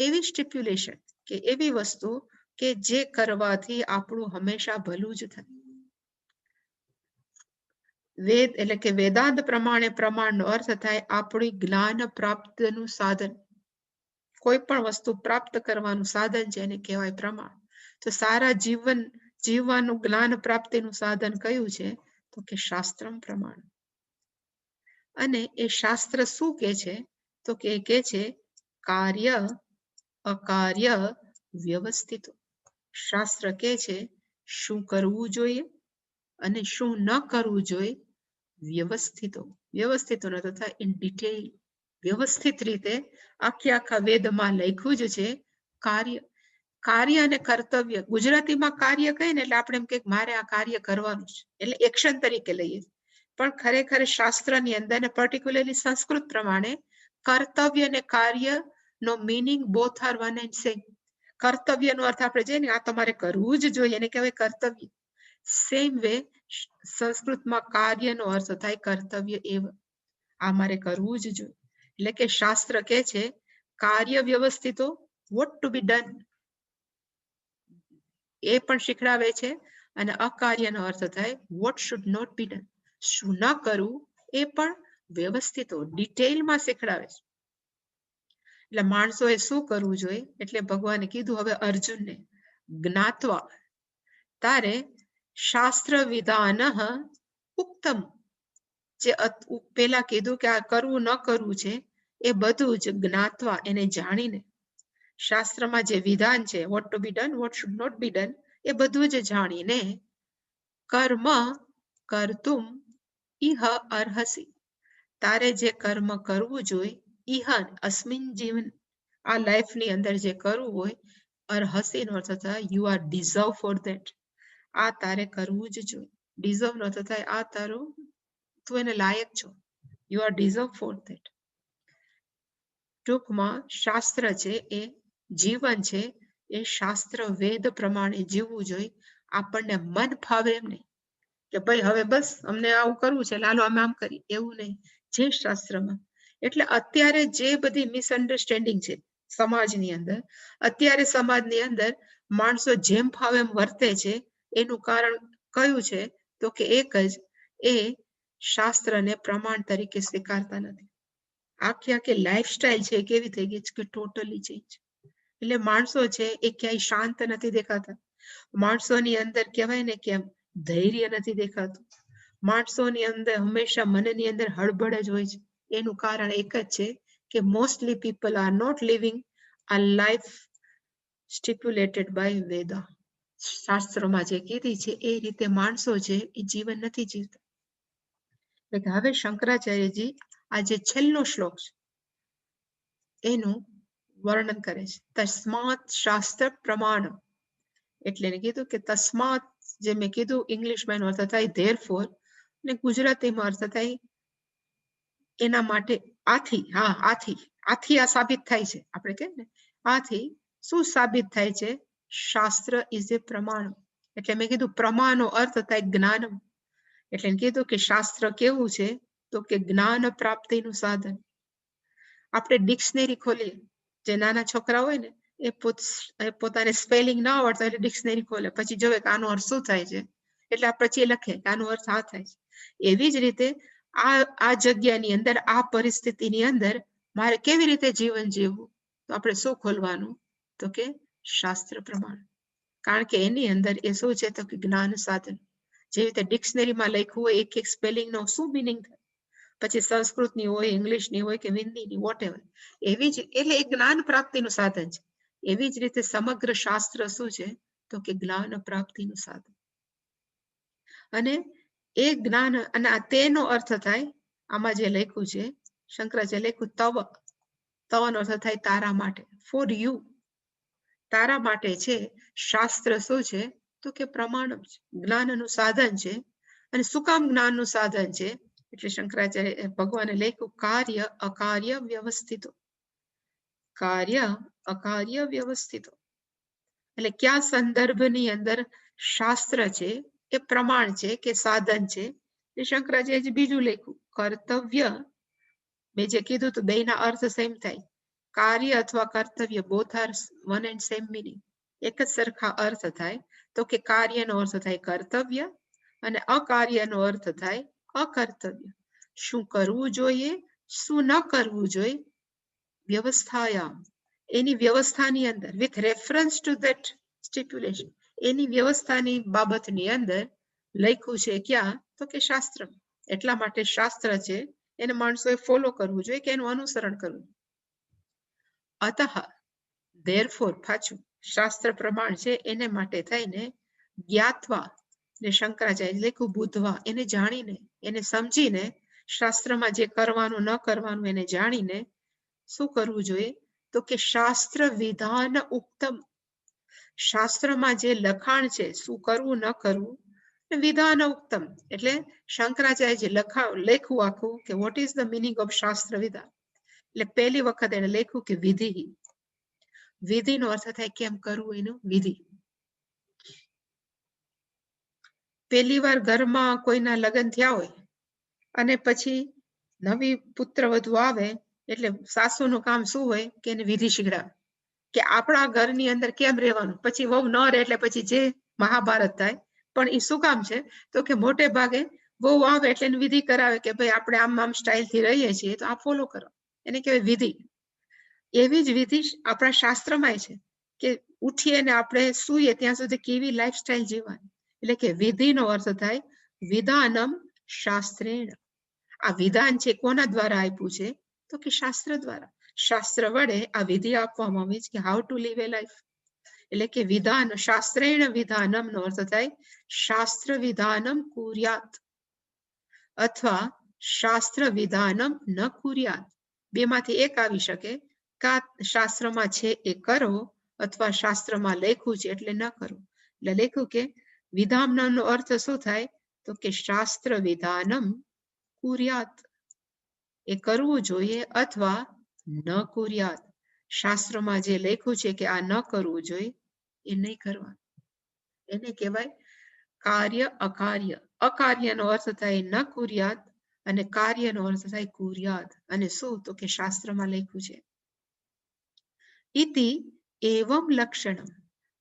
એવી સ્ટિપ્યુલેશન, કે એવી વસ્તુ કે જે કરવાથી આપણું હંમેશા ભલું જ થાય. વેદ એટલે કે વેદાંત પ્રમાણે પ્રમાણનો અર્થ થાય આપણી જ્ઞાન પ્રાપ્તિનું સાધન. કોઈ પણ વસ્તુ પ્રાપ્ત કરવાનું સાધન છે એને કહેવાય પ્રમાણ. તો સારા જીવન જીવવાનું જ્ઞાન પ્રાપ્તિનું સાધન કયું છે? તો કે શાસ્ત્રમ પ્રમાણ. અને એ શાસ્ત્ર શું કે છે? તો કે છે કાર્ય અકાર્ય વ્યવસ્થિત. શાસ્ત્ર કે છે શું કરવું જોઈએ અને શું ન કરવું જોઈએ વ્યવસ્થિતો. વ્યવસ્થિતો ન તથા ઇન ડિટેલ, વ્યવસ્થિત રીતે આખા વેદમાં લખ્યું જ છે. કાર્ય અને કર્તવ્ય. ગુજરાતીમાં કાર્ય કહે ને એટલે આપણે એમ કે મારે આ કાર્ય કરવાનું છે એટલે એક્શન તરીકે લઈએ, પણ ખરેખર શાસ્ત્રની અંદર ને પર્ટિક્યુલરલી સંસ્કૃત પ્રમાણે કર્તવ્ય અને કાર્ય નો meaning both are one and same. કર્તવ્ય નો અર્થ આપણે જોઈએ ને આ તમારે કરવું જ જોઈએ એને કહેવાય કર્તવ્ય. સેમ વે સંસ્કૃતમાં કાર્યનો અર્થ થાય કર્તવ્ય એવ. આ મારે કરવું જ જોઈએ. એટલે કે શાસ્ત્ર કે છે કાર્ય વ્યવસ્થિતો, વોટ ટુ બી ડન, એ પણ શીખડાવે છે. અને અકાર્યનો અર્થ થાય what should not be done, શું ન કરવું એ પણ વ્યવસ્થિતો ડિટેલમાં શીખડાવે છે. એટલે માણસોએ શું કરવું જોઈએ? એટલે ભગવાને કીધું હવે અર્જુનને જ્ઞાત્વા તારે શાસ્ત્ર વિધાન ઉક્તમ, જે પેલા કીધું કે આ કરવું ન કરવું છે એ બધું જ જ્ઞાત્વા એને જાણીને, શાસ્ત્રમાં જે વિધાન છે what to be done what should not be done એ બધું જ જાણીને કર્મ કર્તુમ ઇહ અર્હસી, તારે જે કર્મ કરવું જોઈએ ઇહ અસ્મિન જીવન, આ લાઈફની અંદર જે કરવું હોય, અર્હસી નો અર્થ થાય you are deserve for that, આ તારે કરવું જ જોઈએ. ડિઝર્વ નો અર્થ થાય આ તારું, તું એને લાયક છો, you are deserve for that. ટૂંકમાં શાસ્ત્ર છે એ જીવન છે, એ શાસ્ત્ર વેદ પ્રમાણે જીવવું જોઈએ. આપણને મન ફાવે એમ નહીં કે ભાઈ હવે બસ અમને આવું કરવું છે લાલો અમે આમ કરી, એવું નહીં. જે શાસ્ત્રમાં, એટલે અત્યારે જે બધી મિસઅન્ડરસ્ટેન્ડિંગ છે સમાજની અંદર, અત્યારે સમાજની અંદર માણસો જેમ ફાવે એમ વર્તે છે એનું કારણ કયું છે? તો કે એક જ, એ શાસ્ત્રને પ્રમાણ તરીકે સ્વીકારતા નથી. આખી લાઈફસ્ટાઈલ છે કેવી થઈ ગઈ છે કે ટોટલી ચેન્જ. એટલે માણસો છે એ ક્યાંય શાંત નથી દેખાતા. માણસોની અંદર કહેવાય ને કે ધૈર્ય નથી દેખાતું. માણસોની અંદર હંમેશા મનની અંદર હળબળ જ હોય છે. એનું કારણ એક જ છે કે mostly people are not living a life stipulated by Veda. શાસ્ત્રોમાં જે કીધી છે એ રીતે માણસો છે એ જીવન નથી જીવતા. એટલે હવે શંકરાચાર્યજી આ જે છેલ્લો શ્લોક છે એનું વર્ણન કરે છે. તસ્માત શાસ્ત્ર પ્રમાણ, એટલે એને કીધું કે તસ્માત, જે મેં કીધું ઇંગ્લિશમાં એનો અર્થ થાય ધેરફોર, ને ગુજરાતીમાં અર્થ થાય એના માટે, આથી. હા, આથી આ સાબિત થાય છે. આપણે કહે ને આથી શું સાબિત થાય છે? શાસ્ત્ર ઇઝ એ પ્રમાણ. એટલે મેં કીધું પ્રમાણનો અર્થ થાય જ્ઞાનમ. એટલે કીધું કે શાસ્ત્ર કેવું છે? તો કે જ્ઞાન પ્રાપ્તિનું સાધન. આપણે ડિક્શનરી ખોલીએ, જે નાના છોકરા હોય ને એ પોતાને સ્પેલિંગ ના આવડતા એટલે ડિક્શનરી ખોલે, પછી જોવે કે આનો અર્થ શું થાય છે, એટલે પછી લખે કે આનો અર્થ આ થાય છે. એવી જ રીતે આ જગ્યાની અંદર, આ પરિસ્થિતિની અંદર મારે કેવી રીતે જીવન જીવવું, તો આપણે શું ખોલવાનું? તો કે શાસ્ત્ર પ્રમાણ. કારણ કે એની અંદર એ શું છે? તો કે જ્ઞાન સાધન. જે રીતે ડિક્શનરીમાં લખ્યું હોય એક સ્પેલિંગ નો શું મિનિંગ થાય, પછી સંસ્કૃતની હોય, ઇંગ્લિશની હોય કે હિન્દીની, વોટ એવર. એવી જ એટલે એ જ્ઞાન પ્રાપ્તિનું સાધન છે. એવી જ રીતે સમગ્ર શાસ્ત્ર શું છે? તો કે જ્ઞાન પ્રાપ્તિનું સાધન. અને એ જ્ઞાન, અને તેનો અર્થ થાય, આમાં જે લખ્યું છે શંકરાચાર્ય લખ્યું તવ. તવનો અર્થ થાય તારા માટે, ફોર યુ. તારા માટે છે શાસ્ત્ર શું છે? તો કે પ્રમાણ છે, જ્ઞાનનું સાધન છે. અને શું કામ જ્ઞાનનું સાધન છે? એટલે શંકરાચાર્ય ભગવાને લખ્યું કાર્ય અકાર્ય વ્યવસ્થિતો. કાર્ય અકાર્ય વ્યવસ્થિતો. એટલે કયા સંદર્ભની અંદર શાસ્ત્ર છે એ પ્રમાણ છે કે સાધન છે? એ શંકરાચાર્ય બીજું લખ્યું કર્તવ્ય. મેં જે કીધું તો બેના અર્થ સેમ થાય. કાર્ય અથવા કર્તવ્ય, both are one and same meaning. એક જ સરખા અર્થ થાય. તો કે કાર્યનો અર્થ થાય કર્તવ્ય અને અકાર્યનો અર્થ થાય અકર્તવ્ય. શું કરવું જોઈએ, શું ન કરવું જોઈએ? વ્યવસ્થાયામ, એની વ્યવસ્થાની અંદર, વિથ રેફરન્સ ટુ ધેટ સ્ટિપ્યુલેશન, એની વ્યવસ્થાની બાબતની અંદર લખ્યું છે ક્યાં? તો કે શાસ્ત્ર. એટલા માટે શાસ્ત્ર છે એને માણસોએ ફોલો કરવું જોઈએ કે એનું અનુસરણ કરવું. અતઃ ધેરફોર, પાછું શાસ્ત્ર પ્રમાણ છે એને માટે થઈને જ્ઞાત્વા, ને શંકરાચાર્ય લખ્યું બુદ્ધવા, એને જાણીને, એને સમજીને, શાસ્ત્રમાં જે કરવાનું ન કરવાનું એને જાણીને શું કરવું જોઈએ? તો કે શાસ્ત્ર વિધાન ઉક્તમ. શાસ્ત્રમાં જે લખાણ છે શું કરવું ન કરવું, વિધાન ઉક્તમ. એટલે શંકરાચાર્ય જે લખ્યું આખું કે vote is the meaning of શાસ્ત્ર વિધાન. એટલે પહેલી વખત એને લખ્યું કે વિધિ. વિધિનો અર્થ થાય કેમ કરવું, એનું વિધિ. પહેલી વાર ઘરમાં કોઈના લગ્ન થયા હોય અને પછી નવી પુત્ર વધુ આવે એટલે સાસુનું કામ શું હોય કે એને વિધિ શીખડાવે કે આપણા ઘરની અંદર કેમ રહેવાનું. પછી વહુ ન રહે એટલે પછી જે મહાભારત થાય. પણ એ શું કામ છે? તો કે મોટે ભાગે વહુ આવે એટલે એને વિધિ કરાવે કે ભાઈ આપણે આમ સ્ટાઇલથી રહીએ છીએ તો આ ફોલો કરો, એને કહેવાય વિધિ. એવી જ વિધિ આપણા શાસ્ત્રમાં છે કે ઉઠીએ ને આપણે સૂઈએ ત્યાં સુધી કેવી લાઈફસ્ટાઈલ જીવવાની. એટલે કે વિધિનો અર્થ થાય વિધાનમ શાસ્ત્રેણ. આ વિધાન છે કોના દ્વારા આપ્યું છે? તો કે શાસ્ત્ર દ્વારા. શાસ્ત્ર વડે આ વિધિ આપવામાં આવી છે કે how to live a life. એટલે કે વિધાન, શાસ્ત્રેણ વિધાનમ નો અર્થ થાય શાસ્ત્ર વિધાનમ કુર્યાત અથવા શાસ્ત્ર વિધાનમ ન કુર્યાત. બેમાંથી એક આવી શકે. કા શાસ્ત્રમાં છે એ કરો અથવા શાસ્ત્રમાં લખ્યું છે એટલે ન કરો. એટલે લખ્યું કે વિધાનનો અર્થ શું થાય? તો કે શાસ્ત્ર વિધાનમ કુર્યાત, એ કરવું જોઈએ, અથવા ન કુર્યાત, શાસ્ત્રમાં જે લખ્યું છે કે આ ન કરવું જોઈએ એ નહીં કરવાનું. એને કહેવાય કાર્ય અકાર્ય. અકાર્યનો અર્થ થાય ન કુર્યાત અને કાર્યનો અર્થ થાય કુર્યાત. અને શું? તો કે શાસ્ત્રમાં લખ્યું છે. ઇતિ એવમ લક્ષણમ.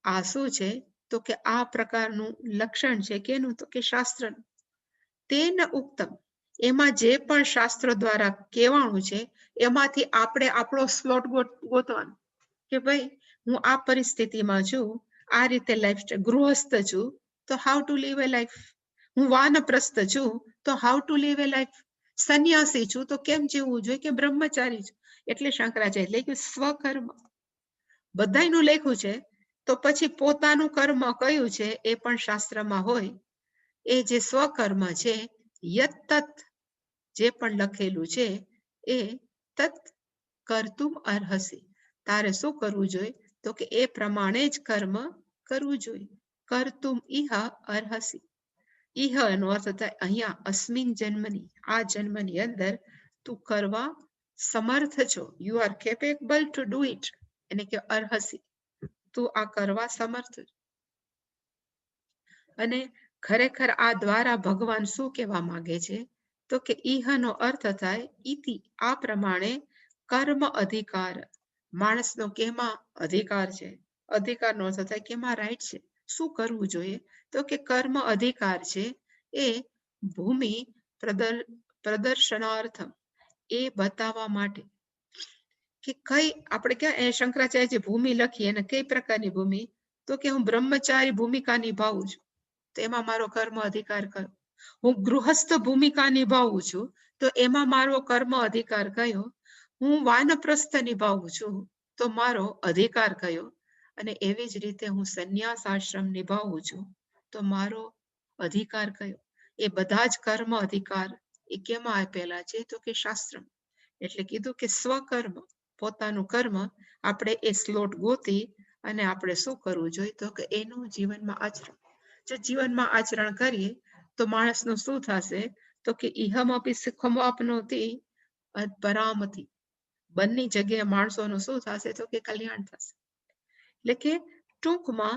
આ શું છે? તો કે આ પ્રકારનું લક્ષણ છે કેનું? તો કે શાસ્ત્રનું. તેન ઉક્તમ, એમાં જે પણ શાસ્ત્ર દ્વારા કહેવાનું છે એમાંથી આપણે આપણો સ્લોટ ગોતવાનો કે ભાઈ હું આ પરિસ્થિતિમાં છું, આ રીતે લાઈફ, ગૃહસ્થ છું તો how to live a life. હું વાનપ્રસ્થ છું તો how to live a life. સંન્યાસી છું તો કેમ જીવવું જોઈએ કે બ્રહ્મચારી છું. એટલે શંકરાચાર્ય લખ્યું સ્વકર્મ. બધાયનું લખ્યું છે તો પછી પોતાનું કર્મ કયું છે એ પણ શાસ્ત્રમાં હોય. એ જે સ્વકર્મ છે યત જે પણ લખેલું છે એ તત કર્તુમ અર્હસી. તારે શું કરવું જોઈએ તો કે એ પ્રમાણે જ કર્મ કરવું જોઈએ. કર્તુમ ઇહ અર્હસી. ઇહ એનો અર્થ થાય અહીંયા અસ્મિન જન્મની, આ જન્મની અંદર તું કરવા સમર્થ છો. You are capable to do it. એને કે અર્હસી, તું આ કરવા સમર્થ છો. અને ખરેખર આ દ્વારા ભગવાન શું કહેવા માંગે છે તો કે ઇહનો અર્થ થાય ઇતિ, આ પ્રમાણે કર્મ અધિકાર. માણસનો કેમાં અધિકાર છે? અધિકારનો અર્થ થાય કેમાં રાઈટ છે, શું કરવું જોઈએ તો કે કર્મ અધિકાર છે એ ભૂમિ પ્રદર્શનાર્થમ, એ બતાવવા માટે કે કઈ આપણે ક્યાં શંકરાચાર્ય ભૂમિ લખી અને કઈ પ્રકારની ભૂમિ તો કે હું બ્રહ્મચારી ભૂમિકા નિભાવું છું તો એમાં મારો કર્મ અધિકાર કયો. હું ગૃહસ્થ ભૂમિકા નિભાવું છું તો એમાં મારો કર્મ અધિકાર કયો. હું વાનપ્રસ્થ નિભાવું છું તો મારો અધિકાર કયો. અને એવી જ રીતે હું સંન્યાસ આશ્રમ નિભાવું છું તો મારો અધિકાર કયો. એ બધા જ કર્મ અધિકાર એ કેમાં આપેલા છે તો કે શાસ્ત્ર. એટલે કીધું કે સ્વકર્મ, પોતાનું કર્મ આપણે એ સ્લોટ ગોતી અને આપણે શું કરવું જોઈએ તો કે એનું જીવનમાં આચરણ. જો જીવનમાં આચરણ કરીએ તો માણસનું શું થશે તો કે ઇહમપી સુખમાપ્નોતિ પરામતિ, બંને જગ્યાએ માણસોનું શું થશે તો કે કલ્યાણ થશે. એટલે કે ટૂંકમાં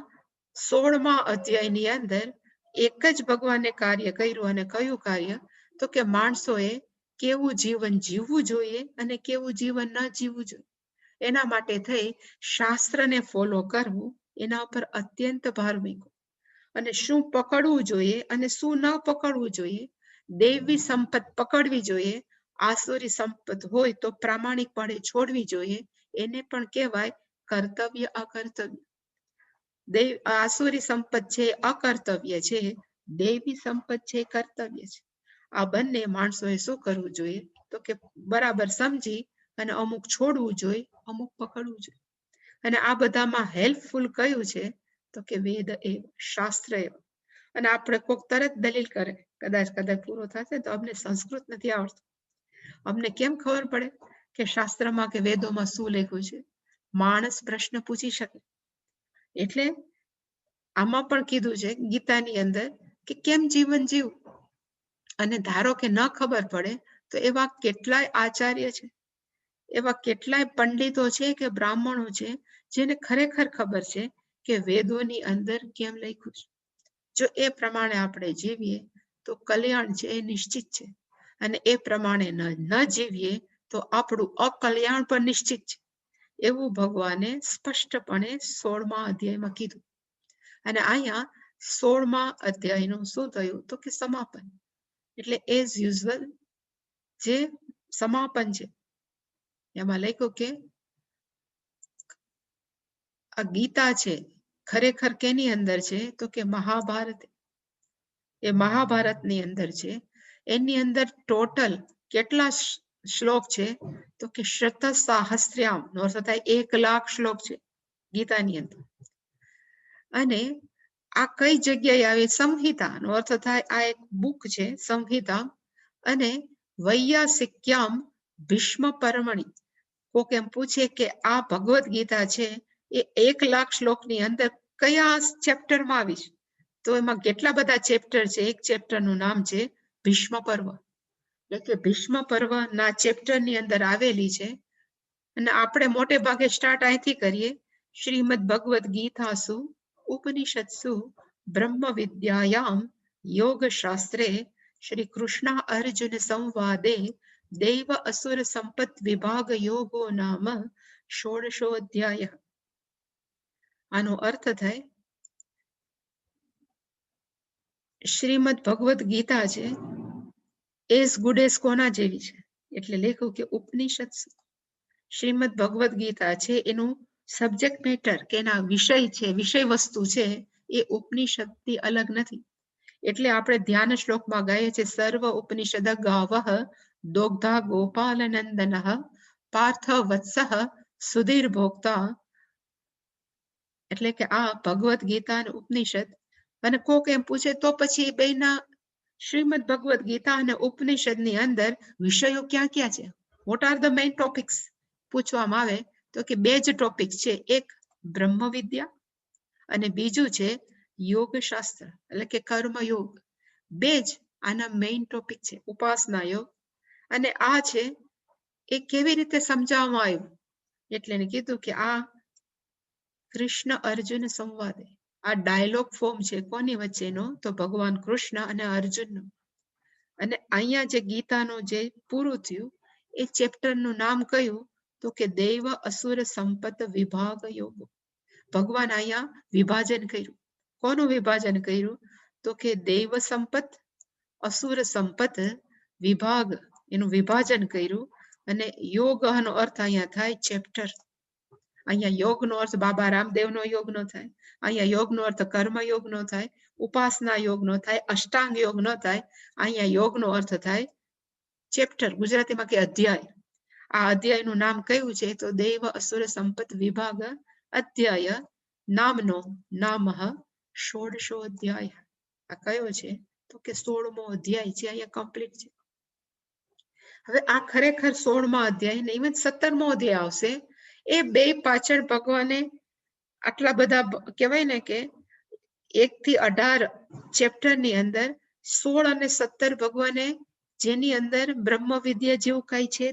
16મા અધ્યાયની અંદર એક જ ભગવાને કાર્ય કર્યું. અને કયું કાર્ય તો કે માણસોએ કેવું જીવન જીવવું જોઈએ અને કેવું જીવન ન જીવવું જોઈએ. એના માટે થઈ શાસ્ત્રને ફોલો કરવું, એના ઉપર અત્યંત ભાર મૂક્યો. અને શું પકડવું જોઈએ અને શું ન પકડવું જોઈએ. દૈવી સંપત પકડવી જોઈએ, આસુરી સંપત હોય તો પ્રામાણિકપણે છોડવી જોઈએ. એને પણ કહેવાય કર્તવ્ય અકર્તવ્ય. આસુરી સંપત છે અકર્તવ્ય છે, દૈવી સંપત છે કર્તવ્ય છે. આ બંને માણસોએ શું કરવું જોઈએ તો કે બરાબર સમજી અને અમુક છોડવું જોઈએ, અમુક પકડવું જોઈએ. અને આ બધામાં હેલ્પફુલ કયું છે તો કે વેદ એ શાસ્ત્ર એ. અને આપણે કોઈક તરત દલીલ કરે, કદાચ પૂરો થશે તો અમને સંસ્કૃત નથી આવડતું. અમને કેમ ખબર પડે કે શાસ્ત્રમાં કે વેદોમાં શું લખ્યું છે? માણસ પ્રશ્ન પૂછી શકે. એટલે આમાં પણ કીધું છે ગીતાની અંદર કે કેમ જીવન જીવવું. અને ધારો કે ન ખબર પડે તો એવા કેટલાય આચાર્ય છે, એવા કેટલાય પંડિતો છે કે બ્રાહ્મણો છે જેને ખરેખર ખબર છે કે વેદોની અંદર કેમ લખ્યું છે. જો એ પ્રમાણે આપણે જીવીએ તો કલ્યાણ છે એ નિશ્ચિત છે. અને એ પ્રમાણે ન જીવીએ તો આપણું અકલ્યાણ પણ નિશ્ચિત છે. એવું ભગવાને સ્પષ્ટપણે 16મા અધ્યાયમાં કીધું. અને અહીંયા 16મા અધ્યાયનું શું થયું તો કે સમાપન. એટલે એઝ યુઝ્યુઅલ જે સમાપન છે એમાં લખ્યું કે આ ગીતા છે ખરેખર કેની અંદર છે તો કે મહાભારત. એ મહાભારતની અંદર છે. એની અંદર ટોટલ કેટલા શ્લોક છે તો કે શતસાહસ્ર્યામ નો અર્થ થાય 1,00,000 શ્લોક છે ગીતાની અંદર. અને આ કઈ જગ્યાએ આવે? સંહિતા નો અર્થ થાય આ એક બુક છે સંહિતા. અને વૈયાસિક્યામ ભીષ્મ પરમણી. કોક એમ પૂછે કે આ ભગવદ ગીતા છે એ 1,00,000 શ્લોકની અંદર કયા ચેપ્ટરમાં આવી છે તો એમાં કેટલા બધા ચેપ્ટર છે. એક ચેપ્ટરનું નામ છે ભીષ્મ પર્વ. એટલે કે ભીષ્મ પર્વના ચેપ્ટરની અંદર આવેલી છે. અને આપણે મોટે ભાગે સ્ટાર્ટ અહીંથી કરીએ. શ્રીમદ ભગવદ ગીતાસુ ઉપનિષત્સુ બ્રહ્મ વિદ્યાયામ યોગ શાસ્ત્રે શ્રી કૃષ્ણ અર્જુન સંવાદે દૈવ અસુર સંપત વિભાગ યોગો નામ ષોડશોઅધ્યાય. આનો અર્થ થાય શ્રીમદ ભગવદ ગીતા છે એઝ ગુડ એઝ કોના જેવી છે? એટલે લખ્યું કે ઉપનિષદ. શ્રીમદ ભગવદ ગીતા છે એનું સબ્જેક્ટ મેટર કે એના વિષય છે, વિષય વસ્તુ છે એ ઉપનિષદથી અલગ નથી. એટલે આપણે ધ્યાન શ્લોકમાં ગાઈએ છીએ સર્વ ઉપનિષદ ગાવઃ દોગ્ધા ગોપાલનંદનઃ પાર્થ વત્સઃ સુધીર ભોક્તા. એટલે કે આ ભગવદ્ ગીતા અને ઉપનિષદ. અને કોક એમ પૂછે તો પછી બેના શ્રીમદ ભગવદ્ ગીતા અને ઉપનિષદની અંદર વિષયો ક્યાં ક્યાં છે? What are the main topics પૂછવામાં આવે તો કે બે જ ટોપિક છે, એક બ્રહ્મ વિદ્યા અને બીજું છે યોગ શાસ્ત્ર એટલે કે કર્મ યોગ. બે જ આના મેઇન ટોપિક છે, ઉપાસના યોગ. અને આ છે એ કેવી રીતે સમજાવવામાં આવ્યું એટલે એને કીધું કે આ કૃષ્ણ અર્જુન સંવાદ, આ ડાયલોગ ફોર્મ છે કોની વચ્ચેનો? તો ભગવાન કૃષ્ણ અને અર્જુનનો. અને અહીંયા જે ગીતાનું જે પૂરું થયું એ ચેપ્ટરનું નામ કયું? તો કે દૈવ અસુર સંપત વિભાગ યોગ. ભગવાન અહીંયા વિભાજન કર્યું. કોનું વિભાજન કર્યું? તો કે દૈવ સંપત અસુર સંપત વિભાગ, એનું વિભાજન કર્યું. અને યોગનો અર્થ અહીંયા થાય ચેપ્ટર. અહીંયા યોગનો અર્થ બાબા રામદેવનો યોગ નો થાય, અહીંયા યોગનો અર્થ કર્મ યોગ નો થાય, ઉપાસના યોગ નો થાય, અષ્ટાંગ યોગ નો થાય. અહીંયા યોગનો અર્થ થાય ચેપ્ટર, ગુજરાતીમાં કે અધ્યાય. આ અધ્યાયનું નામ કયું છે? તો દૈવ અસુર સંપત વિભાગ અધ્યાય નામનો નામઃ ષોડશો અધ્યાય. આ કયો છે? તો કે 16મો અધ્યાય છે, અહીંયા કમ્પ્લીટ છે. હવે આ ખરેખર 16મા અધ્યાય ને ઇવન 17મો અધ્યાય આવશે. એ બે પાછળ ભગવાને આટલા બધા કહેવાય ને કે 1 થી 18 ચેપ્ટરની અંદર 16 અને 17 ભગવાને જેની અંદર બ્રહ્મ વિદ્યા જેવું કઈ છે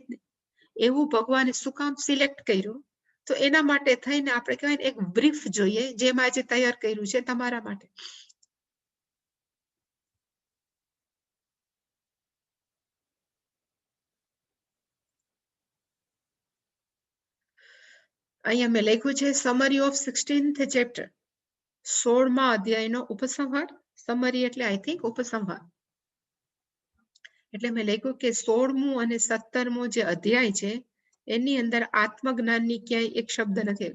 એવું ભગવાને શું કામ સિલેક્ટ કર્યું? તો એના માટે થઈને આપણે કહેવાય એક બ્રીફ જોઈએ, જેમ આજે તૈયાર કર્યું છે તમારા માટે. અહીંયા મેં લખ્યું છે સમરી ઓફ 16th ચેપ્ટર, 16મા અધ્યાયનો ઉપસંહાર. સમરી એટલે આઈ થિંક ઉપસંહાર. એટલે મેં લખ્યું કે 16મું અને 17મું જે અધ્યાય છે એની અંદર આત્મજ્ઞાનની ક્યાંય એક શબ્દ નથી.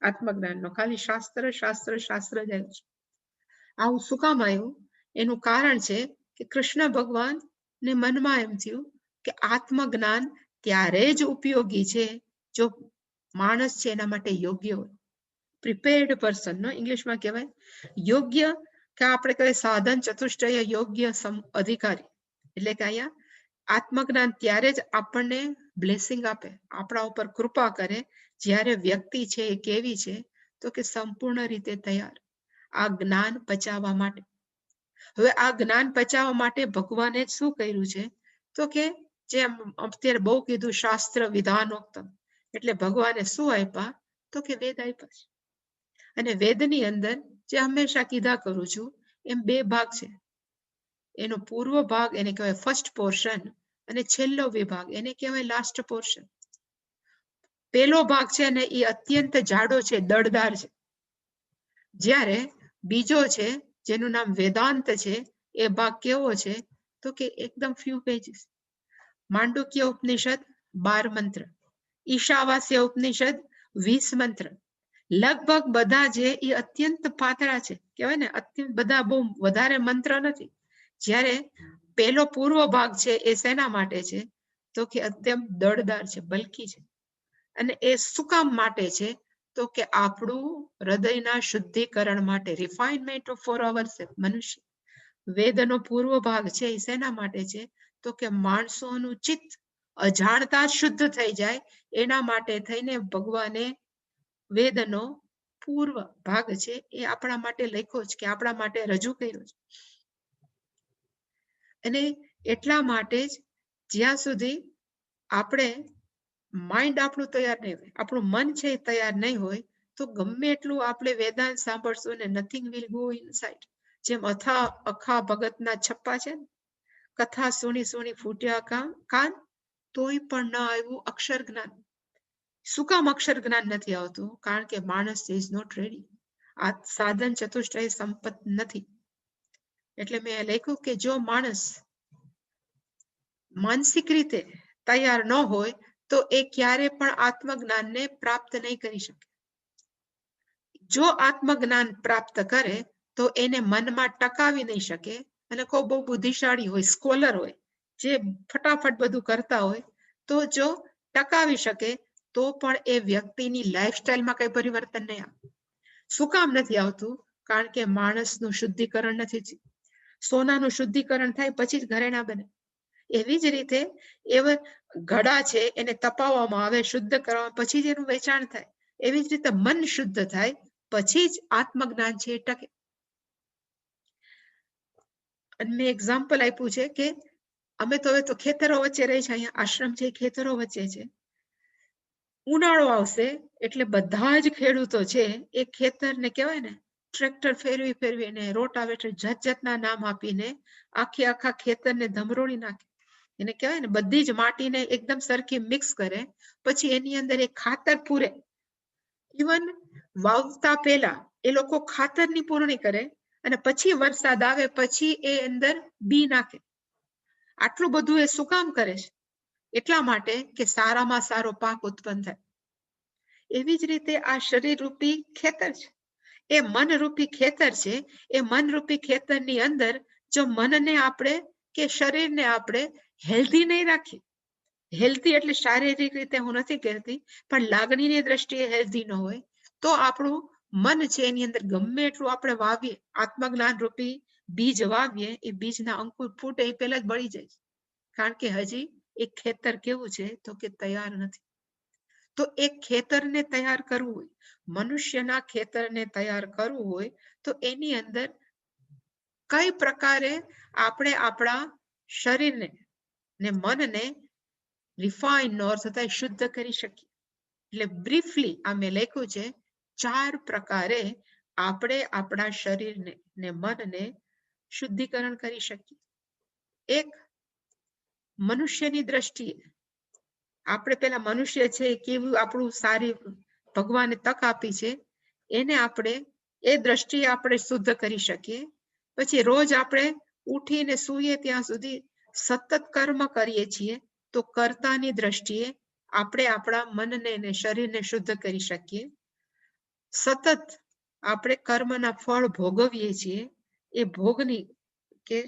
આત્મજ્ઞાનનો ખાલી શાસ્ત્ર શાસ્ત્ર શાસ્ત્ર જ આવ્યું છે. આવું શું કામ આવ્યું? એનું કારણ છે કે કૃષ્ણ ભગવાન ને મનમાં એમ થયું કે આત્મજ્ઞાન ત્યારે જ ઉપયોગી છે જો માણસ છે એના માટે યોગ્ય હોય, પ્રિપેર્ડ પર્સન. નો ઇંગ્લિશમાં કહેવાય યોગ્ય, કે આપણે કહીએ સાધન ચતુષ્ટય યોગ્ય અધિકારી. એટલે કે અહીંયા આત્મજ્ઞાન ત્યારે જ આપણને બ્લેસિંગ આપે, આપણા ઉપર કૃપા કરે, જ્યારે વ્યક્તિ છે એ કેવી છે? તો કે સંપૂર્ણ રીતે તૈયાર આ જ્ઞાન પચાવવા માટે. હવે આ જ્ઞાન પચાવવા માટે ભગવાને શું કર્યું છે? તો કે જેમ અત્યારે બહુ કીધું શાસ્ત્ર વિધાનોક્તમ, એટલે ભગવાને શું આપ્યા? તો કે વેદ આપ્યા છે. અને વેદની અંદર જે હંમેશા કીધા કરું છું એમ બે ભાગ છે. એનો પૂર્વ ભાગ એને કહેવાય ફર્સ્ટ પોર્શન, અને છેલ્લો વિભાગ એને કહેવાય લાસ્ટ પોર્શન. પહેલો ભાગ છે ને એ અત્યંત જાડો છે, દળદાર છે. જ્યારે બીજો છે જેનું નામ વેદાંત છે એ ભાગ કેવો છે? તો કે એકદમ ફ્યુ પેજીસ. માંડુક્ય ઉપનિષદ 12 મંત્ર, ઈશાવાસ્ય ઉપનિષદ 20 મંત્ર. લગભગ બધા જે એ અત્યંત પાતળા છે, કહેવાય ને અત્યંત બધા બહુ વધારે મંત્ર નથી. જ્યારે પહેલો પૂર્વ ભાગ છે એ શેના માટે છે? તો કે અત્યંત દળદાર છે, બલકી છે. અને એ શું કામ માટે છે? તો કે આપણું હૃદયના શુદ્ધિકરણ માટે, રિફાઇનમેન્ટ ફોર અવર સેલ્ફ. મનુષ્ય વેદનો પૂર્વ ભાગ છે એ શેના માટે છે? તો કે માણસોનું ચિત્ત અજાણતા શુદ્ધ થઈ જાય એના માટે થઈને ભગવાને વેદનો પૂર્વ ભાગ છે એ આપણા માટે લખ્યો છે, કે આપણા માટે રજૂ કર્યો છે. અને એટલા માટે જ જ્યાં સુધી આપણે માઇન્ડ આપણું તૈયાર નહીં હોય, આપણું મન છે એ તૈયાર નહીં હોય, તો ગમે એટલું આપણે વેદાંત સાંભળશું ને નથિંગ વિલ ગો ઇનસાઇડ. જેમ અખા ભગતના છપ્પા છે ને, કથા સુણી સુણી ફૂટ્યા કાન, તોય પણ ન આવ્યું અક્ષર જ્ઞાન. શું કામ અક્ષર જ્ઞાન નથી આવતું? કારણ કે માણસ ઇઝ નોટ રેડી. આ સાધન ચતુષ્ટય સંપત નથી. એટલે મેં લખ્યું કે જો માણસ માનસિક રીતે તૈયાર ન હોય તો એ ક્યારે પણ આત્મજ્ઞાનને પ્રાપ્ત નહીં કરી શકે. જો આત્મજ્ઞાન પ્રાપ્ત કરે તો એને મનમાં ટકાવી નહીં શકે. અને કોઈ બહુ બુદ્ધિશાળી હોય, સ્કોલર હોય, જે ફટાફટ બધું કરતા હોય, તો જો ટકાવી શકે તો પણ એ વ્યક્તિની લાઈફસ્ટાઈલમાં કઈ પરિવર્તન નહીં આવે. શું કામ નથી આવતું? કારણ કે માણસનું શુદ્ધિકરણ નથી. સોનાનું શુદ્ધિકરણ થાય પછી જ ઘરેણા બને. એવી જ રીતે એવા ઘડા છે એને તપાવવામાં આવે, શુદ્ધ કરવામાં, પછી જ એનું વેચાણ થાય. એવી જ રીતે મન શુદ્ધ થાય પછી જ આત્મજ્ઞાન છે એ ટકે. અને મેં એક્ઝામ્પલ આપ્યું છે કે અમે તો હવે તો ખેતરો વચ્ચે રહી છે, અહીંયા આશ્રમ છે ખેતરો વચ્ચે છે. ઉનાળો આવશે એટલે બધા જ ખેડૂતો છે એ ખેતરને કહેવાય ને ટ્રેક્ટર ફેરવી ફેરવીને, રોટાવેટર જાતના નામ આપીને આખા ખેતરને ધમરોળી નાખે. એને કહેવાય ને બધી જ માટીને એકદમ સરખી મિક્સ કરે, પછી એની અંદર એક ખાતર પૂરે. ઇવન વાવતા પહેલા એ લોકો ખાતરની પૂરણી કરે અને પછી વરસાદ આવે પછી એ અંદર બી નાખે. આટલું બધું એ શું કામ કરે છે? એટલા માટે કે સારામાં સારો પાક ઉત્પન્ન થાય. એવી જ રીતે આ શરીર રૂપી ખેતર છે, એ મનરૂપી ખેતર છે. એ મનરૂપી ખેતરની અંદર જો મનને આપણે કે શરીરને આપણે હેલ્ધી નહીં રાખીએ, હેલ્ધી એટલે શારીરિક રીતે હું નથી કહેતી, પણ લાગણીની દ્રષ્ટિએ હેલ્ધી ન હોય, તો આપણું મન છે એની અંદર ગમે એટલું આપણે વાવીએ, આત્મજ્ઞાન રૂપી બીજ વાવીએ, એ બીજના અંકુર ફૂટે એ પહેલા જ બળી જાય. કારણ કે હજી એક ખેતર કેવું છે તો કે તૈયાર નથી. તો એક ખેતરને તૈયાર કરવું હોય, મનુષ્યના ખેતરને તૈયાર કરવું હોય, તો એની અંદર કઈ પ્રકારે આપણે આપણા શરીરને ને મનને રિફાઇન નો અર્થ થાય શુદ્ધ કરી શકીએ. એટલે બ્રીફલી આ મેં લખ્યું છે 4 પ્રકારે આપણે આપણા શરીરને ને મનને શુદ્ધિકરણ કરી શકીએ. એક, મનુષ્યની દ્રષ્ટિએ આપણે પેલા મનુષ્ય છે કેવું આપણું સારી ભગવાને તક આપી છે, એને આપણે એ દ્રષ્ટિએ આપણે શુદ્ધ કરી શકીએ. પછી રોજ આપણે ઉઠીને સૂઈએ ત્યાં સુધી સતત કર્મ કરીએ છીએ, તો કર્તાની દ્રષ્ટિએ આપણે આપણા મનને ને શરીરને શુદ્ધ કરી શકીએ. સતત આપણે કર્મના ફળ ભોગવીએ છીએ, એ ભોગની કે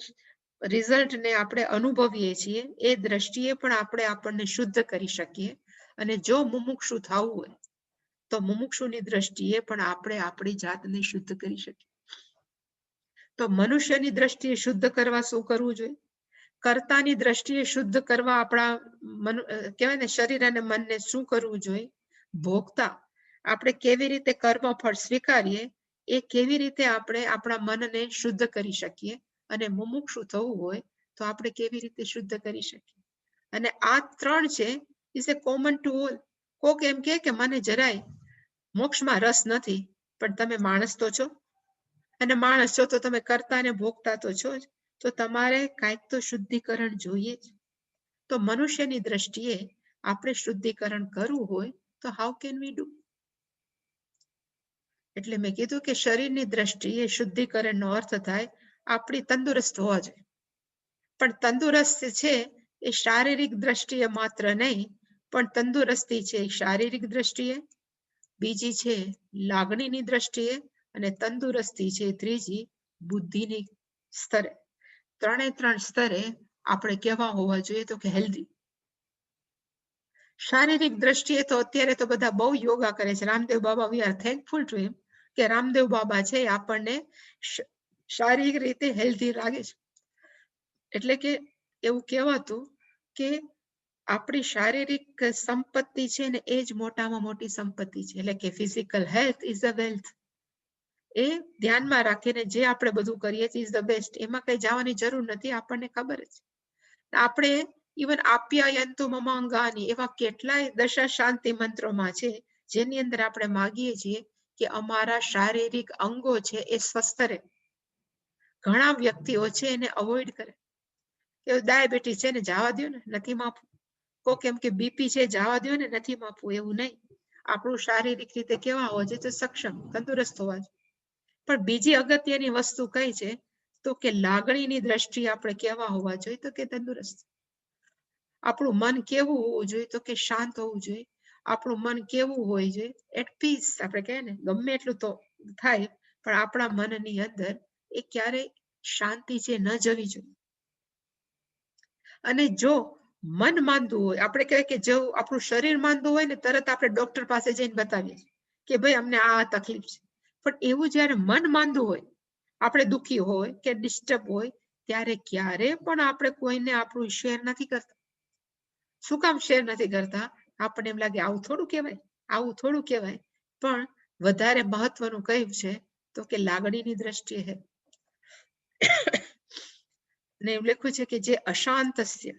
રિઝલ્ટને આપણે અનુભવીએ છીએ, એ દ્રષ્ટિએ પણ આપણે આપણને શુદ્ધ કરી શકીએ. અને જો મુમુક્ષુ થવું હોય તો મુમુક્ષુની દ્રષ્ટિએ પણ આપણે આપણી જાતને શુદ્ધ કરી શકીએ. તો મનુષ્યની દ્રષ્ટિએ શુદ્ધ કરવા શું કરવું જોઈએ? કર્તાની દ્રષ્ટિએ શુદ્ધ કરવા આપણા કહેવાય ને શરીર અને મનને શું કરવું જોઈએ? ભોગતા આપણે કેવી રીતે કર્મફળ સ્વીકારીએ, એ કેવી રીતે આપણે આપણા મનને શુદ્ધ કરી શકીએ. અને મુમુક્ષુ થવું હોય તો આપણે કેવી રીતે શુદ્ધ કરી શકીએ. અને આ 3 છે is a common to all. કોક એમ કે મને જરાય મોક્ષમાં રસ નથી, પણ તમે માણસ તો છો, અને માણસ છો તો તમે કરતા ને ભોગતા તો છો જ, તો તમારે કાંઈક તો શુદ્ધિકરણ જોઈએ જ. તો મનુષ્યની દ્રષ્ટિએ આપણે શુદ્ધિકરણ કરવું હોય તો હાઉ કેન વી ડુ? એટલે મેં કીધું કે શરીરની દ્રષ્ટિએ શુદ્ધિકરણનો અર્થ થાય આપણી તંદુરસ્ત હોવા જોઈએ. પણ તંદુરસ્ત છે એ શારીરિક દ્રષ્ટિએ માત્ર નહીં, પણ તંદુરસ્તી છે શારીરિક દ્રષ્ટિએ, બીજી છે લાગણીની દ્રષ્ટિએ, અને તંદુરસ્તી છે ત્રીજી બુદ્ધિની સ્તરે. 3 સ્તરે આપણે કેવા હોવા જોઈએ તો કે હેલ્ધી. શારીરિક દ્રષ્ટિએ તો અત્યારે તો બધા બહુ યોગા કરે છે. Ramdev Baba, we are thankful to him કે રામદેવ બાબા છે આપણને શારીરિક રીતે હેલ્ધી લાગે છે. એટલે કે એવું કહેવાતું કે આપણી શારીરિક સંપત્તિ છે ને એ જ મોટામાં મોટી સંપત્તિ છે. એટલે કે physical health is a wealth. એ ધ્યાનમાં રાખીને જે આપણે બધું કરીએ છીએ ઇઝ ધ બેસ્ટ. એમાં કઈ જવાની જરૂર નથી, આપણને ખબર જ. આપણે ઇવન આપ્યાયંતુ મમ અંગાની એવા કેટલાય દશા શાંતિ મંત્રોમાં છે જેની અંદર આપણે માગીએ છીએ કે અમારા શારીરિક અંગો છે એ સ્વસ્થ રહે. ઘણા વ્યક્તિઓ છે એને અવોઇડ કરે કે ડાયાબિટીસ છે ને જવા દો ને, નથી માપવું. કોક એમ કે બીપી છે જવા દો ને, નથી માપવું. એવું નહીં. આપણું શારીરિક રીતે કેવા હોવા જોઈએ તો સક્ષમ, તંદુરસ્ત હોવા જોઈએ. પણ બીજી અગત્યની વસ્તુ કઈ છે તો કે લાગણીની દ્રષ્ટિએ આપણે કેવા હોવા જોઈએ તો કે તંદુરસ્ત. આપણું મન કેવું હોવું જોઈએ તો કે શાંત હોવું જોઈએ. આપણું મન કેવું હોય છે એટ પીસ. આપણે કહે ને ગમે એટલું તો થાય, પણ આપણા મનની અંદર એ ક્યારેય શાંતિ છે ન જવી જોઈએ. અને જો મન માંદું હોય, આપણે કહેવાય કે જો આપણું શરીર માંદું હોય ને તરત આપણે ડોક્ટર પાસે જઈને બતાવીએ કે ભાઈ અમને આ તકલીફ છે. પણ એવું જયારે મન માંદું હોય, આપણે દુઃખી હોય કે ડિસ્ટર્બ હોય, ત્યારે ક્યારે પણ આપણે કોઈને આપણું શેર નથી કરતા. શું કામ શેર નથી કરતા? આપણને એમ લાગે આવું થોડું કહેવાય, આવું થોડું કહેવાય. પણ વધારે મહત્વનું કયું છે તો કે લાગણીની દ્રષ્ટિએ છે. ને એવું લખ્યું છે કે જે અશાંત છે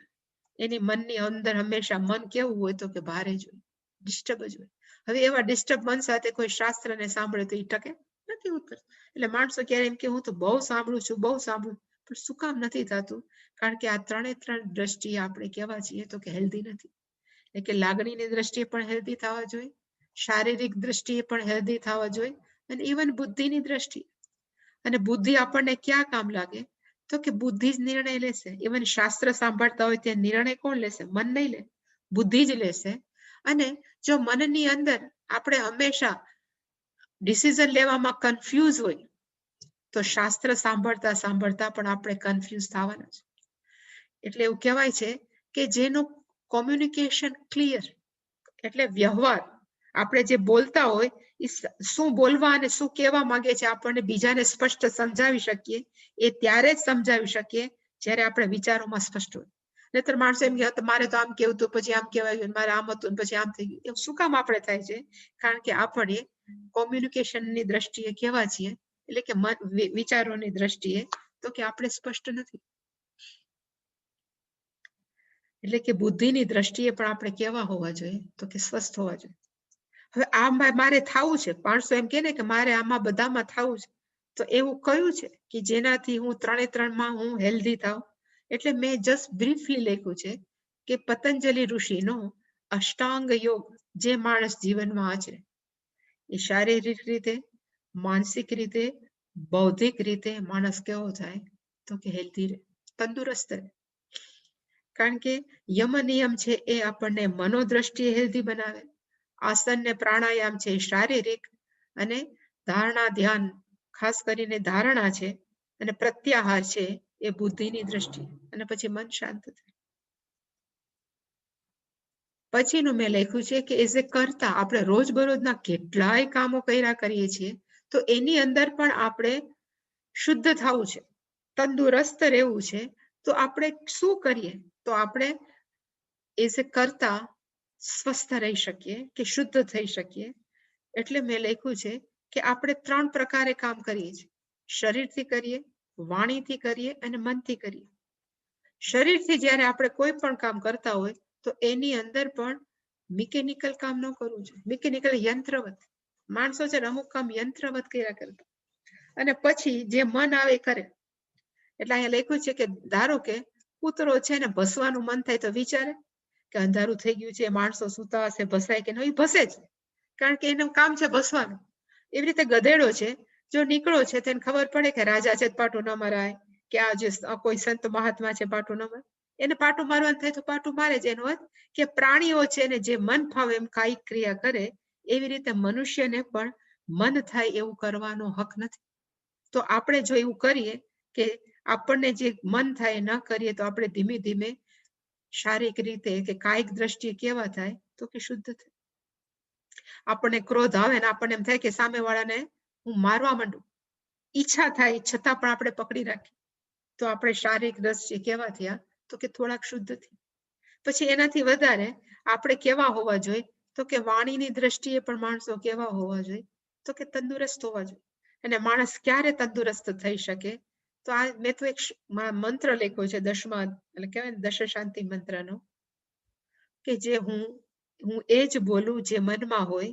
એની મનની અંદર હંમેશા મન કેવું હોય તો કે ભારે જ હોય, ડિસ્ટર્બ જ હોય. હવે એવા ડિસ્ટર્બ મન સાથે કોઈ શાસ્ત્રને સાંભળે તો એ ટકે નથી ઉતર. એટલે માણસો ક્યારે એમ કે હું તો બહુ સાંભળું છું, બહુ સાંભળું, પણ શું કામ નથી થતું? કારણ કે આ ત્રણે દ્રષ્ટિએ આપણે કેવા છીએ તો કે હેલ્ધી નથી. એટલે કે લાગણીની દ્રષ્ટિએ પણ હેલ્ધી થવા જોઈએ, શારીરિક દ્રષ્ટિએ પણ હેલ્ધી થવા જોઈએ, અને ઇવન બુદ્ધિની દ્રષ્ટિએ. અને બુદ્ધિ આપણને ક્યાં કામ લાગે તો કે બુદ્ધિ જ નિર્ણય લેશે. ઇવન શાસ્ત્ર સાંભળતા હોય ત્યાં નિર્ણય કોણ લેશે? મન નહીં લે, બુદ્ધિ જ લેશે. અને જો મનની અંદર આપણે હંમેશા ડિસિઝન લેવામાં કન્ફ્યુઝ હોય તો શાસ્ત્ર સાંભળતા સાંભળતા પણ આપણે કન્ફ્યુઝ થવાના છે. એટલે એવું કહેવાય છે કે જેનું કોમ્યુનિકેશન ક્લિયર, એટલે વ્યવહાર, આપણે જે બોલતા હોય એ શું બોલવા અને શું કહેવા માંગે છે આપણને બીજાને સ્પષ્ટ સમજાવી શકીએ, એ ત્યારે જ સમજાવી શકીએ જ્યારે આપણે વિચારોમાં સ્પષ્ટ હોય. નહીતર માણસો એમ કહે મારે તો આમ કેવું હતું, પછી આમ કહેવાય ગયું, મારે આમ હતું પછી આમ થઈ ગયું. એવું શું કામ આપણે થાય છે? કારણ કે આપણે કોમ્યુનિકેશનની દ્રષ્ટિએ કેવા છીએ, એટલે કે વિચારોની દ્રષ્ટિએ તો કે આપણે સ્પષ્ટ નથી. એટલે કે બુદ્ધિની દ્રષ્ટિએ પણ આપણે કેવા હોવા જોઈએ તો કે સ્વસ્થ હોવા જોઈએ. હવે આ મારે થવું છે, માણસો એમ કે ને કે મારે આમાં બધામાં થવું છે, તો એવું કયું છે કે જેનાથી હું ત્રણે ત્રણમાં હું હેલ્ધી થાવ? એટલે મેં જસ્ટ બ્રીફલી લખ્યું છે કે પતંજલિ ઋષિનો અષ્ટાંગ યોગ જે માણસ જીવનમાં આચરે એ શારીરિક રીતે, માનસિક રીતે, બૌદ્ધિક રીતે માણસ કેવો થાય તો કે હેલ્ધી રહે, તંદુરસ્ત રહે. કારણ કે યમ નિયમ છે એ આપણને મનોદ્રષ્ટિએ હેલ્ધી બનાવે, આસન ને પ્રાણાયામ છે શારીરિક, અને ધારણા ધ્યાન ખાસ કરીને ધારણા છે, અને પ્રત્યાહાર છે એ બુદ્ધિની દ્રષ્ટિએ, અને પછી મન શાંત થાય. પછીનું મેં લખ્યું છે કે એઝ એ કરતા આપણે રોજબરોજના કેટલાય કામો કર્યા કરીએ છીએ, તો એની અંદર પણ આપણે શુદ્ધ થવું છે, તંદુરસ્ત રહેવું છે. તો આપણે શું કરીએ તો આપણે એઝ એ કરતા સ્વસ્થ રહી શકીએ કે શુદ્ધ થઈ શકીએ? એટલે મેં લખ્યું છે કે આપણે ત્રણ પ્રકારે કામ કરીએ છીએ, શરીરથી કરીએ, વાણીથી કરીએ અને મનથી કરીએ. શરીરથી જ્યારે આપણે કોઈ પણ કામ કરતા હોય તો એની અંદર પણ મિકેનિકલ કામ ન કરવું જોઈએ, મિકેનિકલ યંત્રવત. માણસો છે અમુક કામ યંત્રવત કર્યા કરતા, અને પછી જે મન આવે કરે. એટલે અહીંયા લખ્યું છે કે ધારો કે કૂતરો છે ને ભસવાનું મન થાય તો વિચારે કે અંધારું થઈ ગયું છે, માણસો સૂતા હશે, ભસાય કે નહીં? ભસે જ, કારણ કે એનું કામ છે ભસવાનું. એવી રીતે ગધેડો છે, જો નીકળો છે તેને ખબર પડે કે રાજા છે પાટું ન મરાય, કે આ જે કોઈ સંત મહાત્મા છે પાટું ન મારે, એને પાટું મારવાનું થાય તો પાટું મારે જ. એનો અર્થ કે પ્રાણીઓ છે ને જે મન ફાવે એમ કાયિક ક્રિયા કરે, એવી રીતે મનુષ્યને પણ મન થાય એવું કરવાનો હક નથી. તો આપણે જો એવું કરીએ કે આપણને જે મન થાય ન કરીએ તો આપણે ધીમે ધીમે શારીરિક રીતે કે કાયિક દ્રષ્ટિએ કેવા થાય તો કે શુદ્ધ થાય. આપણને ક્રોધ આવે ને આપણને એમ થાય કે સામેવાળાને હું મારવા માંડું, ઈચ્છા થાય છતાં પણ આપણે પકડી રાખીએ, તો આપણે શારીરિક દ્રષ્ટિએ કેવા થયા તો કે થોડાક શુદ્ધ થયા. પછી એનાથી વધારે આપણે કેવા હોવા જોઈએ તો કે વાણીની દ્રષ્ટિએ પણ માણસો કેવા હોવા જોઈએ તો કે તંદુરસ્ત હોવા જોઈએ. અને માણસ ક્યારે તંદુરસ્ત થઈ શકે તો આ મેં તો એક મંત્ર લખ્યો છે, દશમા એટલે કહેવાય ને દશ શાંતિ મંત્રનો, કે જે હું એ જ બોલું જે મનમાં હોય,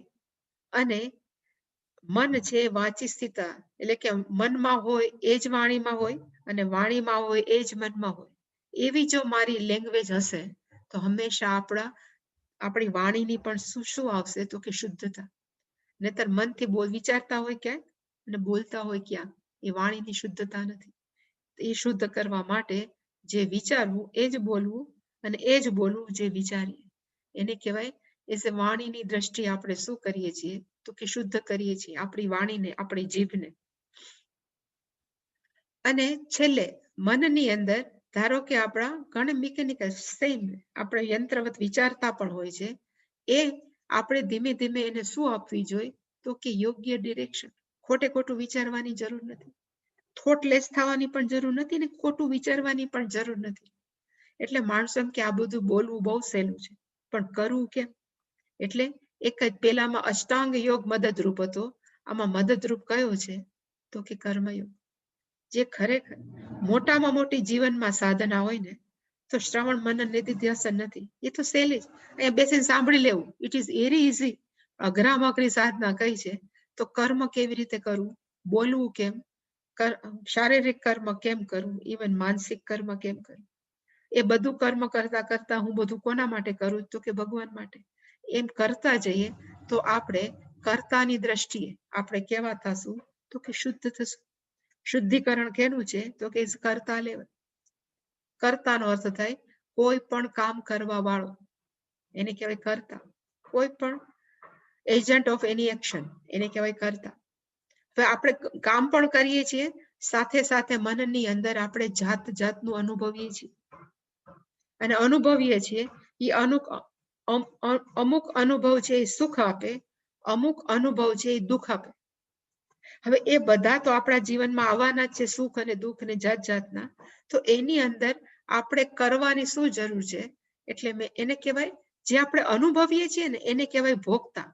અને મન છે વાચી સ્થિતા, એટલે કે મનમાં હોય એ જ વાણીમાં હોય, અને વાણીમાં હોય એ જ મનમાં હોય. એવી જો મારી લેંગ્વેજ હશે તો હંમેશા આપણી વાણીની પણ શું આવશે તો કે શુદ્ધતા. નહીતર મનથી વિચારતા હોય ક્યાંક અને બોલતા હોય ક્યાં, એ વાણીની શુદ્ધતા નથી. એ શુદ્ધ કરવા માટે જે વિચારવું એ જ બોલવું, અને એ જ બોલવું જે વિચારીએ, એને કહેવાય એ વાણીની દ્રષ્ટિએ આપણે શું કરીએ છીએ તો કે શુદ્ધ કરીએ છીએ આપણી વાણીને, આપણી જીભને. અને છેલ્લે મનની અંદર ધારો કે આપણા ઘણા મિકેનિકલ સેમ આપણે યંત્રવત વિચારતા પણ હોય છે, એ આપણે ધીમે ધીમે એને શું આપવી જોઈએ તો કે યોગ્ય ડિરેક્શન. ખોટે ખોટું વિચારવાની જરૂર નથી, થોટલેસ થવાની પણ જરૂર નથી ને ખોટું વિચારવાની પણ જરૂર નથી. એટલે માણસો એમ કે આ બધું બોલવું બહુ સહેલું છે, પણ કરવું કેમ? એટલે એક જ પેલામાં અષ્ટાંગ યોગ મદદરૂપ હતો, આમાં મદદરૂપ કયો છે તો કે કર્મયોગ. જે ખરેખર મોટામાં મોટી જીવનમાં સાધના હોય ને તો શ્રવણ મનન નિધિધ્યાસન નથી, એ તો સહેલી જ અહીંયા બેસીને સાંભળી લેવું. It is very easy. અઘરામાં અઘરી સાધના કઈ છે તો કર્મ કેવી રીતે કરવું, બોલવું કેમ, શારીરિક કર્મ કેમ કરવું, ઇવન માનસિક કર્મ કેમ કરવું. એ બધું કર્મ કરતા કરતા હું બધું કોના માટે કરું તો કે ભગવાન માટે. એમ કરતા જઈએ તો આપણે કર્તાની દ્રષ્ટિએ આપણે કેવા થશું તો કે શુદ્ધ થશું. શુદ્ધિકરણ કેનું છે તો કે કર્તા લેવલ. કર્તાનો અર્થ થાય કોઈ પણ કામ કરવા વાળો, એને કહેવાય કર્તા. કોઈ પણ એજન્ટ ઓફ એની એક્શન, એને કહેવાય કર્તા. હવે આપણે કામ પણ કરીએ છીએ, સાથે સાથે મનની અંદર આપણે જાત જાતનું અનુભવીએ છીએ, અને અનુભવીએ છીએ એ અમુક અનુભવ છે એ સુખ આપે, અમુક અનુભવ છે એ દુઃખ આપે. હવે એ બધા તો આપણા જીવનમાં આવવાના જ છે, સુખ અને દુઃખ ને જાત જાતના. તો એની અંદર આપણે કરવાની શું જરૂર છે? એટલે મેં એને કહેવાય, જે આપણે અનુભવીએ છીએ ને એને કહેવાય ભોગતા.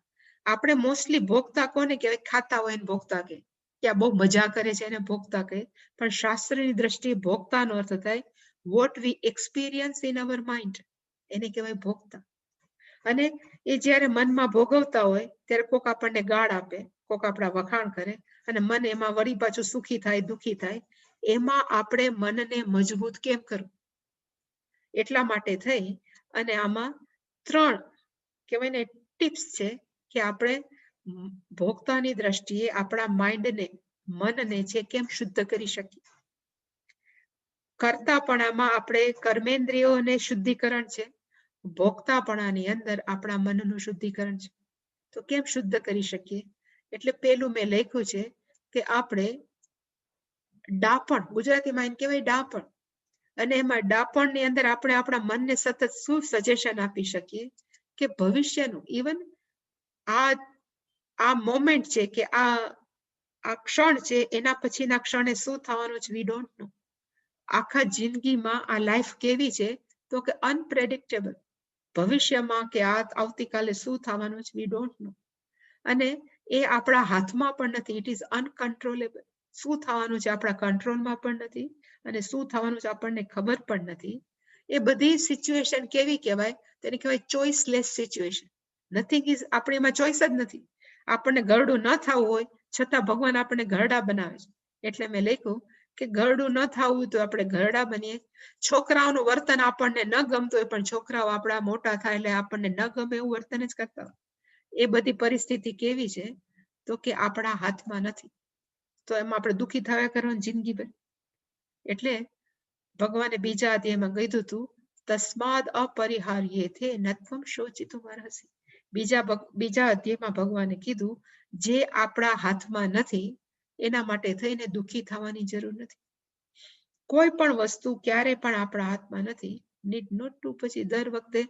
આપણે મોસ્ટલી ભોગતા કોને કહેવાય? ખાતા હોય એને ભોગતા કહે, કે આ બહુ મજા કરે છે એને ભોગતા કહે. પણ શાસ્ત્રની દ્રષ્ટિએ ભોગતાનો અર્થ થાય what we experience in our mind, એને કહેવાય ભોગતા. અને એ જ્યારે મનમાં ભોગવતા હોય ત્યારે કોક આપણને ગાળ આપે, કોક આપણા વખાણ કરે, અને મન એમાં વળી પાછું સુખી થાય, દુઃખી થાય. એમાં આપણે મનને મજબૂત કેમ કરવું? એટલા માટે થઈ અને આમાં 3 કહેવાય ને ટિપ્સ છે કે આપણે ભોગતાની દ્રષ્ટિએ આપણા માઇન્ડને, મનને છે કેમ શુદ્ધ કરી શકીએ. કર્તાપણામાં આપણે કર્મેન્દ્રિયોને શુદ્ધિકરણ છે, ભોગતાપણાની અંદર આપણા મનનું શુદ્ધિકરણ છે. તો કેમ શુદ્ધ કરી શકીએ? એટલે પેલું મેં લખ્યું છે કે આપણે ડાપણ, ગુજરાતીમાં એને કહેવાય ડાપણ, અને એમાં ડાપણની અંદર આપણે આપણા મનને સતત શું સજેશન આપી શકીએ કે ભવિષ્યનું, ઇવન આ મોમેન્ટ છે કે આ ક્ષણ છે, એના પછીના ક્ષણે શું થવાનું છે વી ડોન્ટ નો. આખા જિંદગીમાં આ લાઈફ કેવી છે તો કે અનપ્રેડિક્ટેબલ. ભવિષ્યમાં કે આવતીકાલે શું થવાનું છે વી ડોન્ટ નો. અને એ આપણા હાથમાં પણ નથી, ઇટ ઇઝ અનકન્ટ્રોલેબલ. શું થવાનું છે આપણા કંટ્રોલમાં પણ નથી, અને શું થવાનું છે આપણને ખબર પણ નથી. એ બધી સિચ્યુએશન કેવી કહેવાય? તેને કહેવાય ચોઇસલેસ સિચ્યુએશન. નથિંગ ઇઝ, આપણે એમાં ચોઇસ જ નથી. આપણને ઘરડું ન થવું હોય છતાં ભગવાન આપણને ઘરડા બનાવે છે. એટલે મેં લખ્યું કે ઘરડું ન થવું તો આપણે ઘરડા બનીએ. છોકરાઓનું વર્તન આપણને ન ગમતું હોય, પણ છોકરાઓ આપણા મોટા થાય એટલે આપણને ન ગમે એવું વર્તન જ કરતા હોય. એ બધી પરિસ્થિતિ કેવી છે તો કે આપણા હાથમાં નથી. તો એમાં આપણે દુઃખી થયા કરવાની જિંદગીભર. એટલે ભગવાને બીજા અધ્યાયમાં કીધું હતું, તસ્માદ અપરિહાર્યેથે નત્વમ શોચિતુમ અર્હસી. બીજા અધ્યાયમાં ભગવાને કીધું, જે આપણા હાથમાં નથી એના માટે થઈને દુઃખી થવાની જરૂર નથી. કોઈ પણ વસ્તુ ક્યારે પણ આપણા હાથમાં નથી. નીડ નોટ ટુ પછી દર વખતે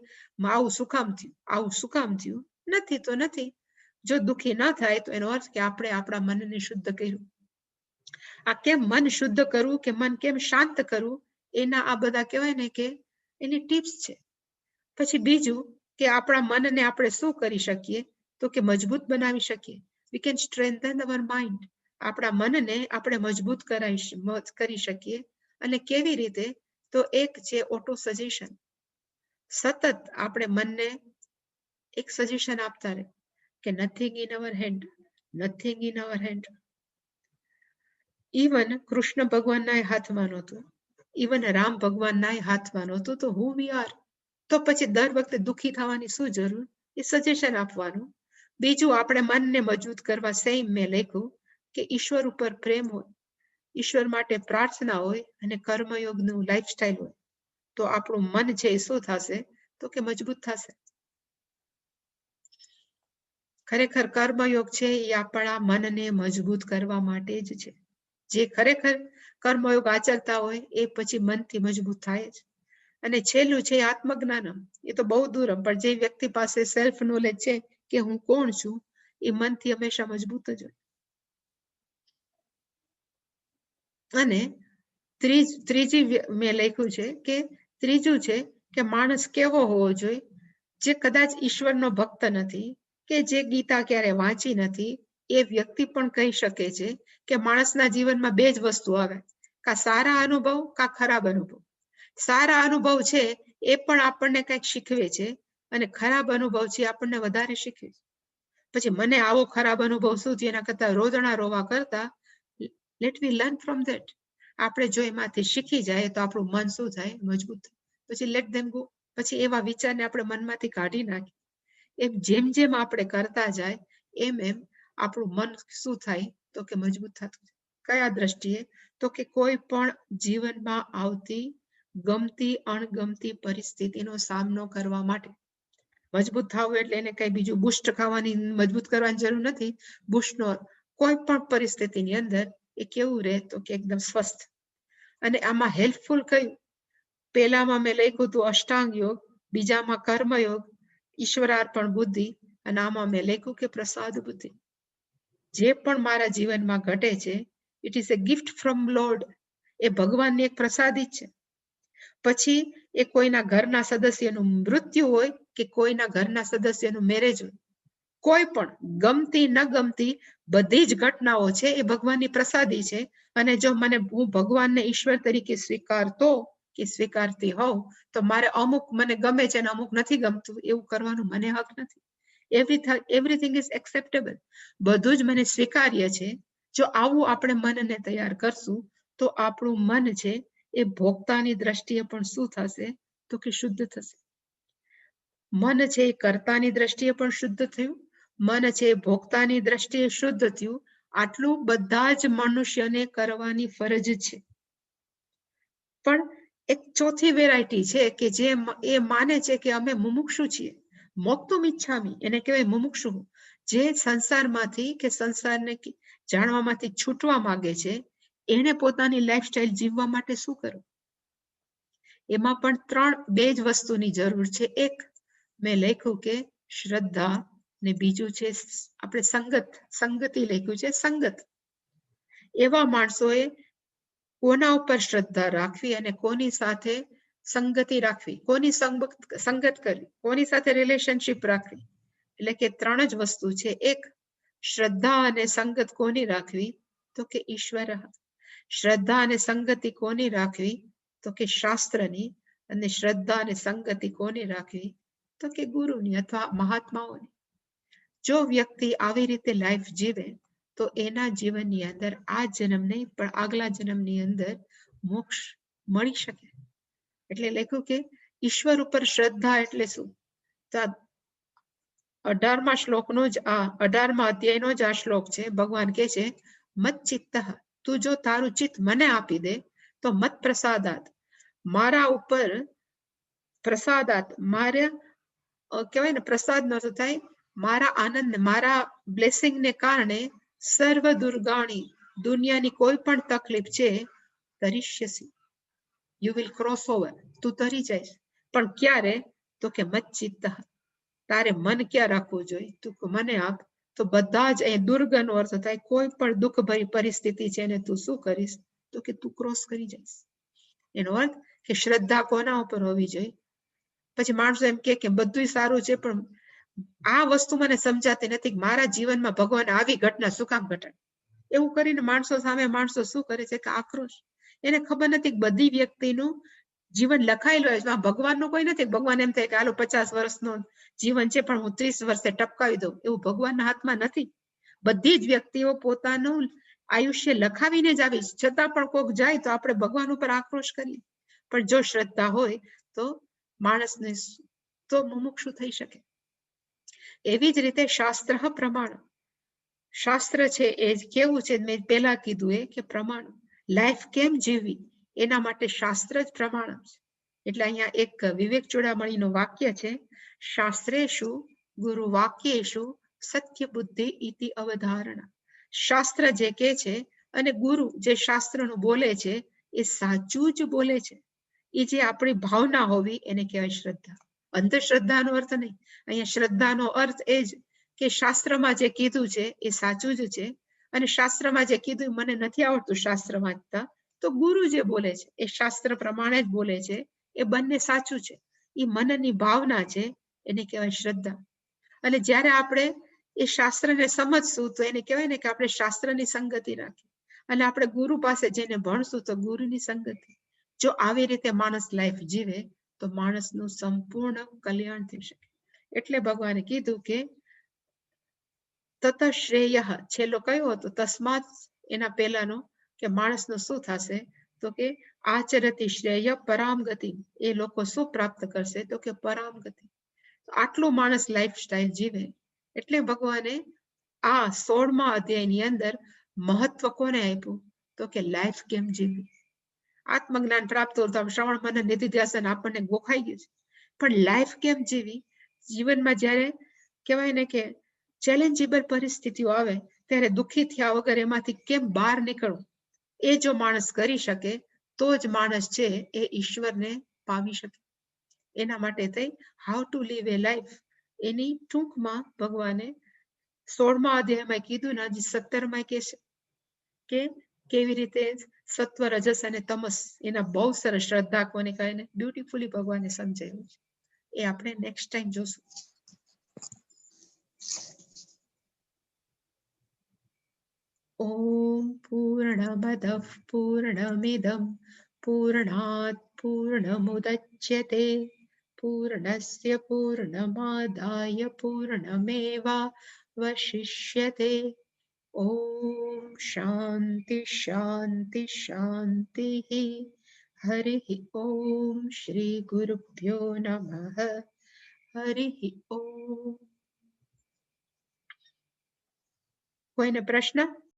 આવું શું કામ થયું, આવું શું કામ થયું? નથી તો નથી. જો દુઃખી ન થાય તો એનો અર્થ કે આપણે આપણા મનને શુદ્ધ કર્યું. આ કેમ મન શુદ્ધ કરવું કે મન કેમ શાંત કરવું, એના આ બધા કહેવાય ને કે એની ટિપ્સ છે. પછી બીજું કે આપણા મનને આપણે શું કરી શકીએ તો કે મજબૂત બનાવી શકીએ. We can strengthen hour mind. આપણા મનને આપણે મજબૂત કરી શકીએ. અને કેવી રીતે? તો એક છે ઓટો સજેશન. સતત આપણે મનને એક સજેશન આપતા રહે કે nothing in our hand, nothing in our hand. Even Krishna ભગવાનના હાથમાં નહોતું, ઇવન રામ ભગવાનના હાથમાં નહોતું, તો હુ વી આર. તો પછી દર વખતે દુઃખી થવાની શું જરૂર? એ સજેશન આપવાનું. બીજું આપણે મનને મજબૂત કરવા સેમ મેં લખ્યું કે ઈશ્વર ઉપર પ્રેમ હોય, ઈશ્વર માટે પ્રાર્થના હોય, અને કર્મયોગનું લાઈફસ્ટાઈલ હોય, તો આપણું મન છે એ શું થશે તો કે મજબૂત થશે. ખરેખર કર્મયોગ છે એ આપણા મનને મજબૂત કરવા માટે જ છે. જે ખરેખર કર્મયોગ આચરતા હોય એ પછી મનથી મજબૂત થાય જ. અને છેલ્લું છે આત્મજ્ઞાનમ. એ તો બહુ દૂર, પણ જે વ્યક્તિ પાસે સેલ્ફ નોલેજ છે કે હું કોણ છું, એ મનથી હંમેશા મજબૂત જ હોય. અને ત્રીજી મેં લખ્યું છે કે ત્રીજું છે કે માણસ કેવો હોવો જોઈએ, જે કદાચ ઈશ્વરનો ભક્ત નથી કે જે ગીતા ક્યારે વાંચી નથી, એ વ્યક્તિ પણ કહી શકે છે કે માણસના જીવનમાં બે જ વસ્તુ આવે, કા સારા અનુભવ કા ખરાબ અનુભવ. સારા અનુભવ છે એ પણ આપણને કંઈક શીખવે છે, અને ખરાબ અનુભવ છે આપણને વધારે શીખવે છે. પછી મને આવો ખરાબ અનુભવ શું થયો, એના કરતા રોદણા રોવા કરતા let we learn from that. આપણે જો એમાંથી શીખી જાય તો આપણું મન શું થાય, મજબૂત થાય. પછી લેટ ધેમ ગો. પછી એવા વિચારને આપણે મનમાંથી કાઢી નાખીએ. એમ જેમ જેમ આપણે કરતા જાય એમ એમ આપણું મન શું થાય, તો કે મજબૂત થતું જાય. કયા દ્રષ્ટિએ, તો કે કોઈ પણ જીવનમાં આવતી ગમતી અણગમતી પરિસ્થિતિનો સામનો કરવા માટે. મજબૂત થવું એટલે એને કઈ બીજું બુસ્ટ ખાવાની મજબૂત કરવાની જરૂર નથી. બુસ્ટનો કોઈ પણ પરિસ્થિતિની અંદર એ કેવું રહે, તો કે એકદમ સ્વસ્થ. અને આમાં હેલ્પફુલ કયું, પહેલામાં મેં લખ્યું હતું અષ્ટાંગ યોગ, બીજામાં કર્મયોગ, ઈશ્વરાર્પણ બુદ્ધિ, અને આમાં મેં લખ્યું કે પ્રસાદ બુદ્ધિ. જે પણ મારા જીવનમાં ઘટે છે, it is a gift from Lord. એ ભગવાનની એક પ્રસાદી જ છે. પછી એ કોઈના ઘરના સદસ્યનું મૃત્યુ હોય કે કોઈના ઘરના સદસ્યનું મેરેજ હોય, કોઈ પણ ગમતી ન ગમતી બધી જ ઘટનાઓ છે એ ભગવાનની પ્રસાદી છે. અને જો હું ભગવાનને ઈશ્વર તરીકે સ્વીકારતો કે સ્વીકારતી હોઉં, તો મારે અમુક મને ગમે છે અને અમુક નથી ગમતું એવું કરવાનું મને હક નથી. Everything is acceptable. બધું જ મને સ્વીકાર્ય છે. જો આવું આપણે મનને તૈયાર કરશું તો આપણું મન છે એ ભોગતાની દ્રષ્ટિએ પણ શું થશે, તો કે શુદ્ધ થશે. મન છે એ કર્તાની દ્રષ્ટિએ પણ શુદ્ધ થયું, મન છે એ ભોગતાની દ્રષ્ટિએ શુદ્ધ થયું. આટલું બધા જ મનુષ્યને કરવાની ફરજ છે. પણ એક ચોથી વેરાયટી છે કે જે એ માને છે કે અમે મુમુક્ષુ છીએ, મોક્તુમ ઈચ્છામી, એને કહેવાય મુમુક્ષુ. જે સંસારમાંથી કે સંસારને જાણવામાંથી છૂટવા માંગે છે, એને પોતાની લાઈફસ્ટાઈલ જીવવા માટે શું કરવું. એમાં પણ બે જ વસ્તુની જરૂર છે. એક મેં લખ્યું કે શ્રદ્ધા, ને બીજું છે આપણે સંગતિ લખ્યું છે, સંગત. એવા માણસોએ કોના ઉપર શ્રદ્ધા રાખવી અને કોની સાથે સંગતિ રાખવી, કોની સંગત કરવી, કોની સાથે રિલેશનશિપ રાખવી. એટલે કે 3 જ વસ્તુ છે. એક, શ્રદ્ધા અને સંગત કોની રાખવી, તો કે ઈશ્વર. શ્રદ્ધા અને સંગતિ કોની રાખવી, તો કે શાસ્ત્રની. અને શ્રદ્ધા અને સંગતિ કોની રાખવી, તો કે ગુરુની અથવા મહાત્માઓની. જો વ્યક્તિ આવી રીતે લાઈફ જીવે તો એના જીવનની અંદર આ જન્મ નહીં પણ આગલા જન્મની અંદર મોક્ષ મળી શકે. એટલે લખ્યું કે ઈશ્વર ઉપર શ્રદ્ધા એટલે શું, તો 18મા શ્લોકનો જ આ 18મા અધ્યાયનો જ આ શ્લોક છે. ભગવાન કહે છે મત ચિત્ત, તું જો તારું ચિત્ત મને આપી દે તો મત પ્રસાદાત, મારા ઉપર પ્રસાદાત, મારા કહેવાય ને પ્રસાદનો અર્થ થાય મારા આનંદ, મારા બ્લેસિંગને કારણે સર્વ દુર્ગાણી, દુનિયાની કોઈ પણ તકલીફ છે, તરિષ્યસી, યુ વિલ ક્રોસ ઓવર, તું તરી જઈશ. પણ ક્યારે, તો કે મત ચિત્ત, તારે મન ક્યાં રાખવું જોઈએ, તું મને આપ તો બધા જ. એ દુર્ગનો અર્થ થાય કોઈ પણ દુઃખભરી પરિસ્થિતિ છે એને તું શું કરીશ, તો કે તું ક્રોસ કરી જઈશ. એનો અર્થ કે શ્રદ્ધા કોના ઉપર હોવી જોઈએ. પછી માણસો એમ કે બધું સારું છે પણ આ વસ્તુ મને સમજાતી નથી, મારા જીવનમાં ભગવાન આવી ઘટના શું કામ ઘટાડે. એવું કરીને માણસો સામે માણસો શું કરે છે કે આક્રોશ. એને ખબર નથી બધી વ્યક્તિનું જીવન લખાયેલું હોય છે, ભગવાનનું કોઈ નથી. ભગવાન એમ થાય કે હાલો 50 વર્ષનું જીવન છે પણ હું 30 વર્ષે ટપકાવી દઉં, એવું ભગવાનના હાથમાં નથી. બધી જ વ્યક્તિઓ પોતાનું આયુષ્ય લખાવીને જ આવી, છતાં પણ કોક જાય તો આપણે ભગવાન ઉપર આક્રોશ કરીએ. પણ જો શ્રદ્ધા હોય તો માણસને તો મુમુક્ષુ થઈ શકે. એવી જ રીતે શાસ્ત્ર પ્રમાણ, શાસ્ત્ર છે એ કેવું છે, મેં પહેલા કીધું એ કે પ્રમાણ, લાઈફ કેમ જીવવી એના માટે શાસ્ત્ર જ પ્રમાણ છે. એટલે અહીંયા એક વિવેક ચૂડામણીનું વાક્ય છે, શાસ્ત્રેષુ ગુરુ વાક્યેષુ સત્ય બુદ્ધિ ઇતિ અવધારણા. શાસ્ત્ર જે કે છે અને ગુરુ જે શાસ્ત્રનું બોલે છે એ સાચું જ બોલે છે. એ જે આપણી ભાવના હોવી એને કહેવાય શ્રદ્ધા. અંધશ્રદ્ધાનો અર્થ નહીં. અહીંયા શ્રદ્ધાનો અર્થ એ જ કે શાસ્ત્રમાં જે કીધું છે એ સાચું જ છે, અને શાસ્ત્રમાં જે કીધું મને નથી આવડતું શાસ્ત્ર વાંચતા, તો ગુરુ જે બોલે છે એ શાસ્ત્ર પ્રમાણે જ બોલે છે, એ બંને સાચું છે. એ મનની ભાવના છે, એને કહેવાય શ્રદ્ધા. અને જ્યારે આપણે એ શાસ્ત્રને સમજશું તો એને કહેવાય ને કે આપણે શાસ્ત્રની સંગતિ રાખી, અને આપણે ગુરુ પાસે જઈને ભણશું તો ગુરુની સંગતિ. જો આવી રીતે માણસ લાઈફ જીવે તો માણસનું સંપૂર્ણ કલ્યાણ થઈ શકે. એટલે ભગવાને કીધું કે તત શ્રેય, છેલ્લો કયો હતો તસ્માત, એના પહેલાનો કે માણસનું શું થશે, તો કે આચરતી શ્રેય પરામ ગતિ. એ લોકો શું પ્રાપ્ત કરશે, તો કે પરામ ગતિ. આટલું માણસ લાઈફ સ્ટાઈલ જીવે. એટલે ભગવાને આ 16મા અધ્યાયની અંદર મહત્વ કોને આપ્યું, તો કે લાઈફ કેમ જીવવી. આત્મજ્ઞાન પ્રાપ્ત થયું, શ્રવણ મનન નિધિધ્યાસન આપણને ગોખાઈ ગયું છે, પણ લાઈફ કેમ જીવી. જીવનમાં જ્યારે કહેવાય ને કે ચેલેન્જેબલ પરિસ્થિતિઓ આવે ત્યારે દુઃખી થયા વગર એમાંથી કેમ બહાર નીકળવું, એ જો માણસ કરી શકે તો જ માણસ છે એ ઈશ્વરને પામી શકે. એના માટે થઈ how to live a life, એની ટૂંકમાં ભગવાને 16મા અધ્યાયમાં કીધું ને, હજી 17માં કે છે કે કેવી રીતે સત્વ, રજસ અને તમસ, એના બહુ સરસ શ્રદ્ધા કોને કહે ને બ્યુટીફુલી ભગવાને સમજાવ્યું છે. એ આપણે નેક્સ્ટ ટાઈમ જોશું. ઓમ પૂર્ણમદઃ પૂર્ણમિદં પૂર્ણાત પૂર્ણમુદચ્યતે પૂર્ણસ્ય પૂર્ણમાદાય પૂર્ણમેવાવશિષ્યતે. ઓમ શાંતિ શાંતિ શાંતિ. હરિ ઓમ શ્રી ગુરુભ્યો નમઃ. હરિ ઓમ. કોઈને પ્રશ્ન?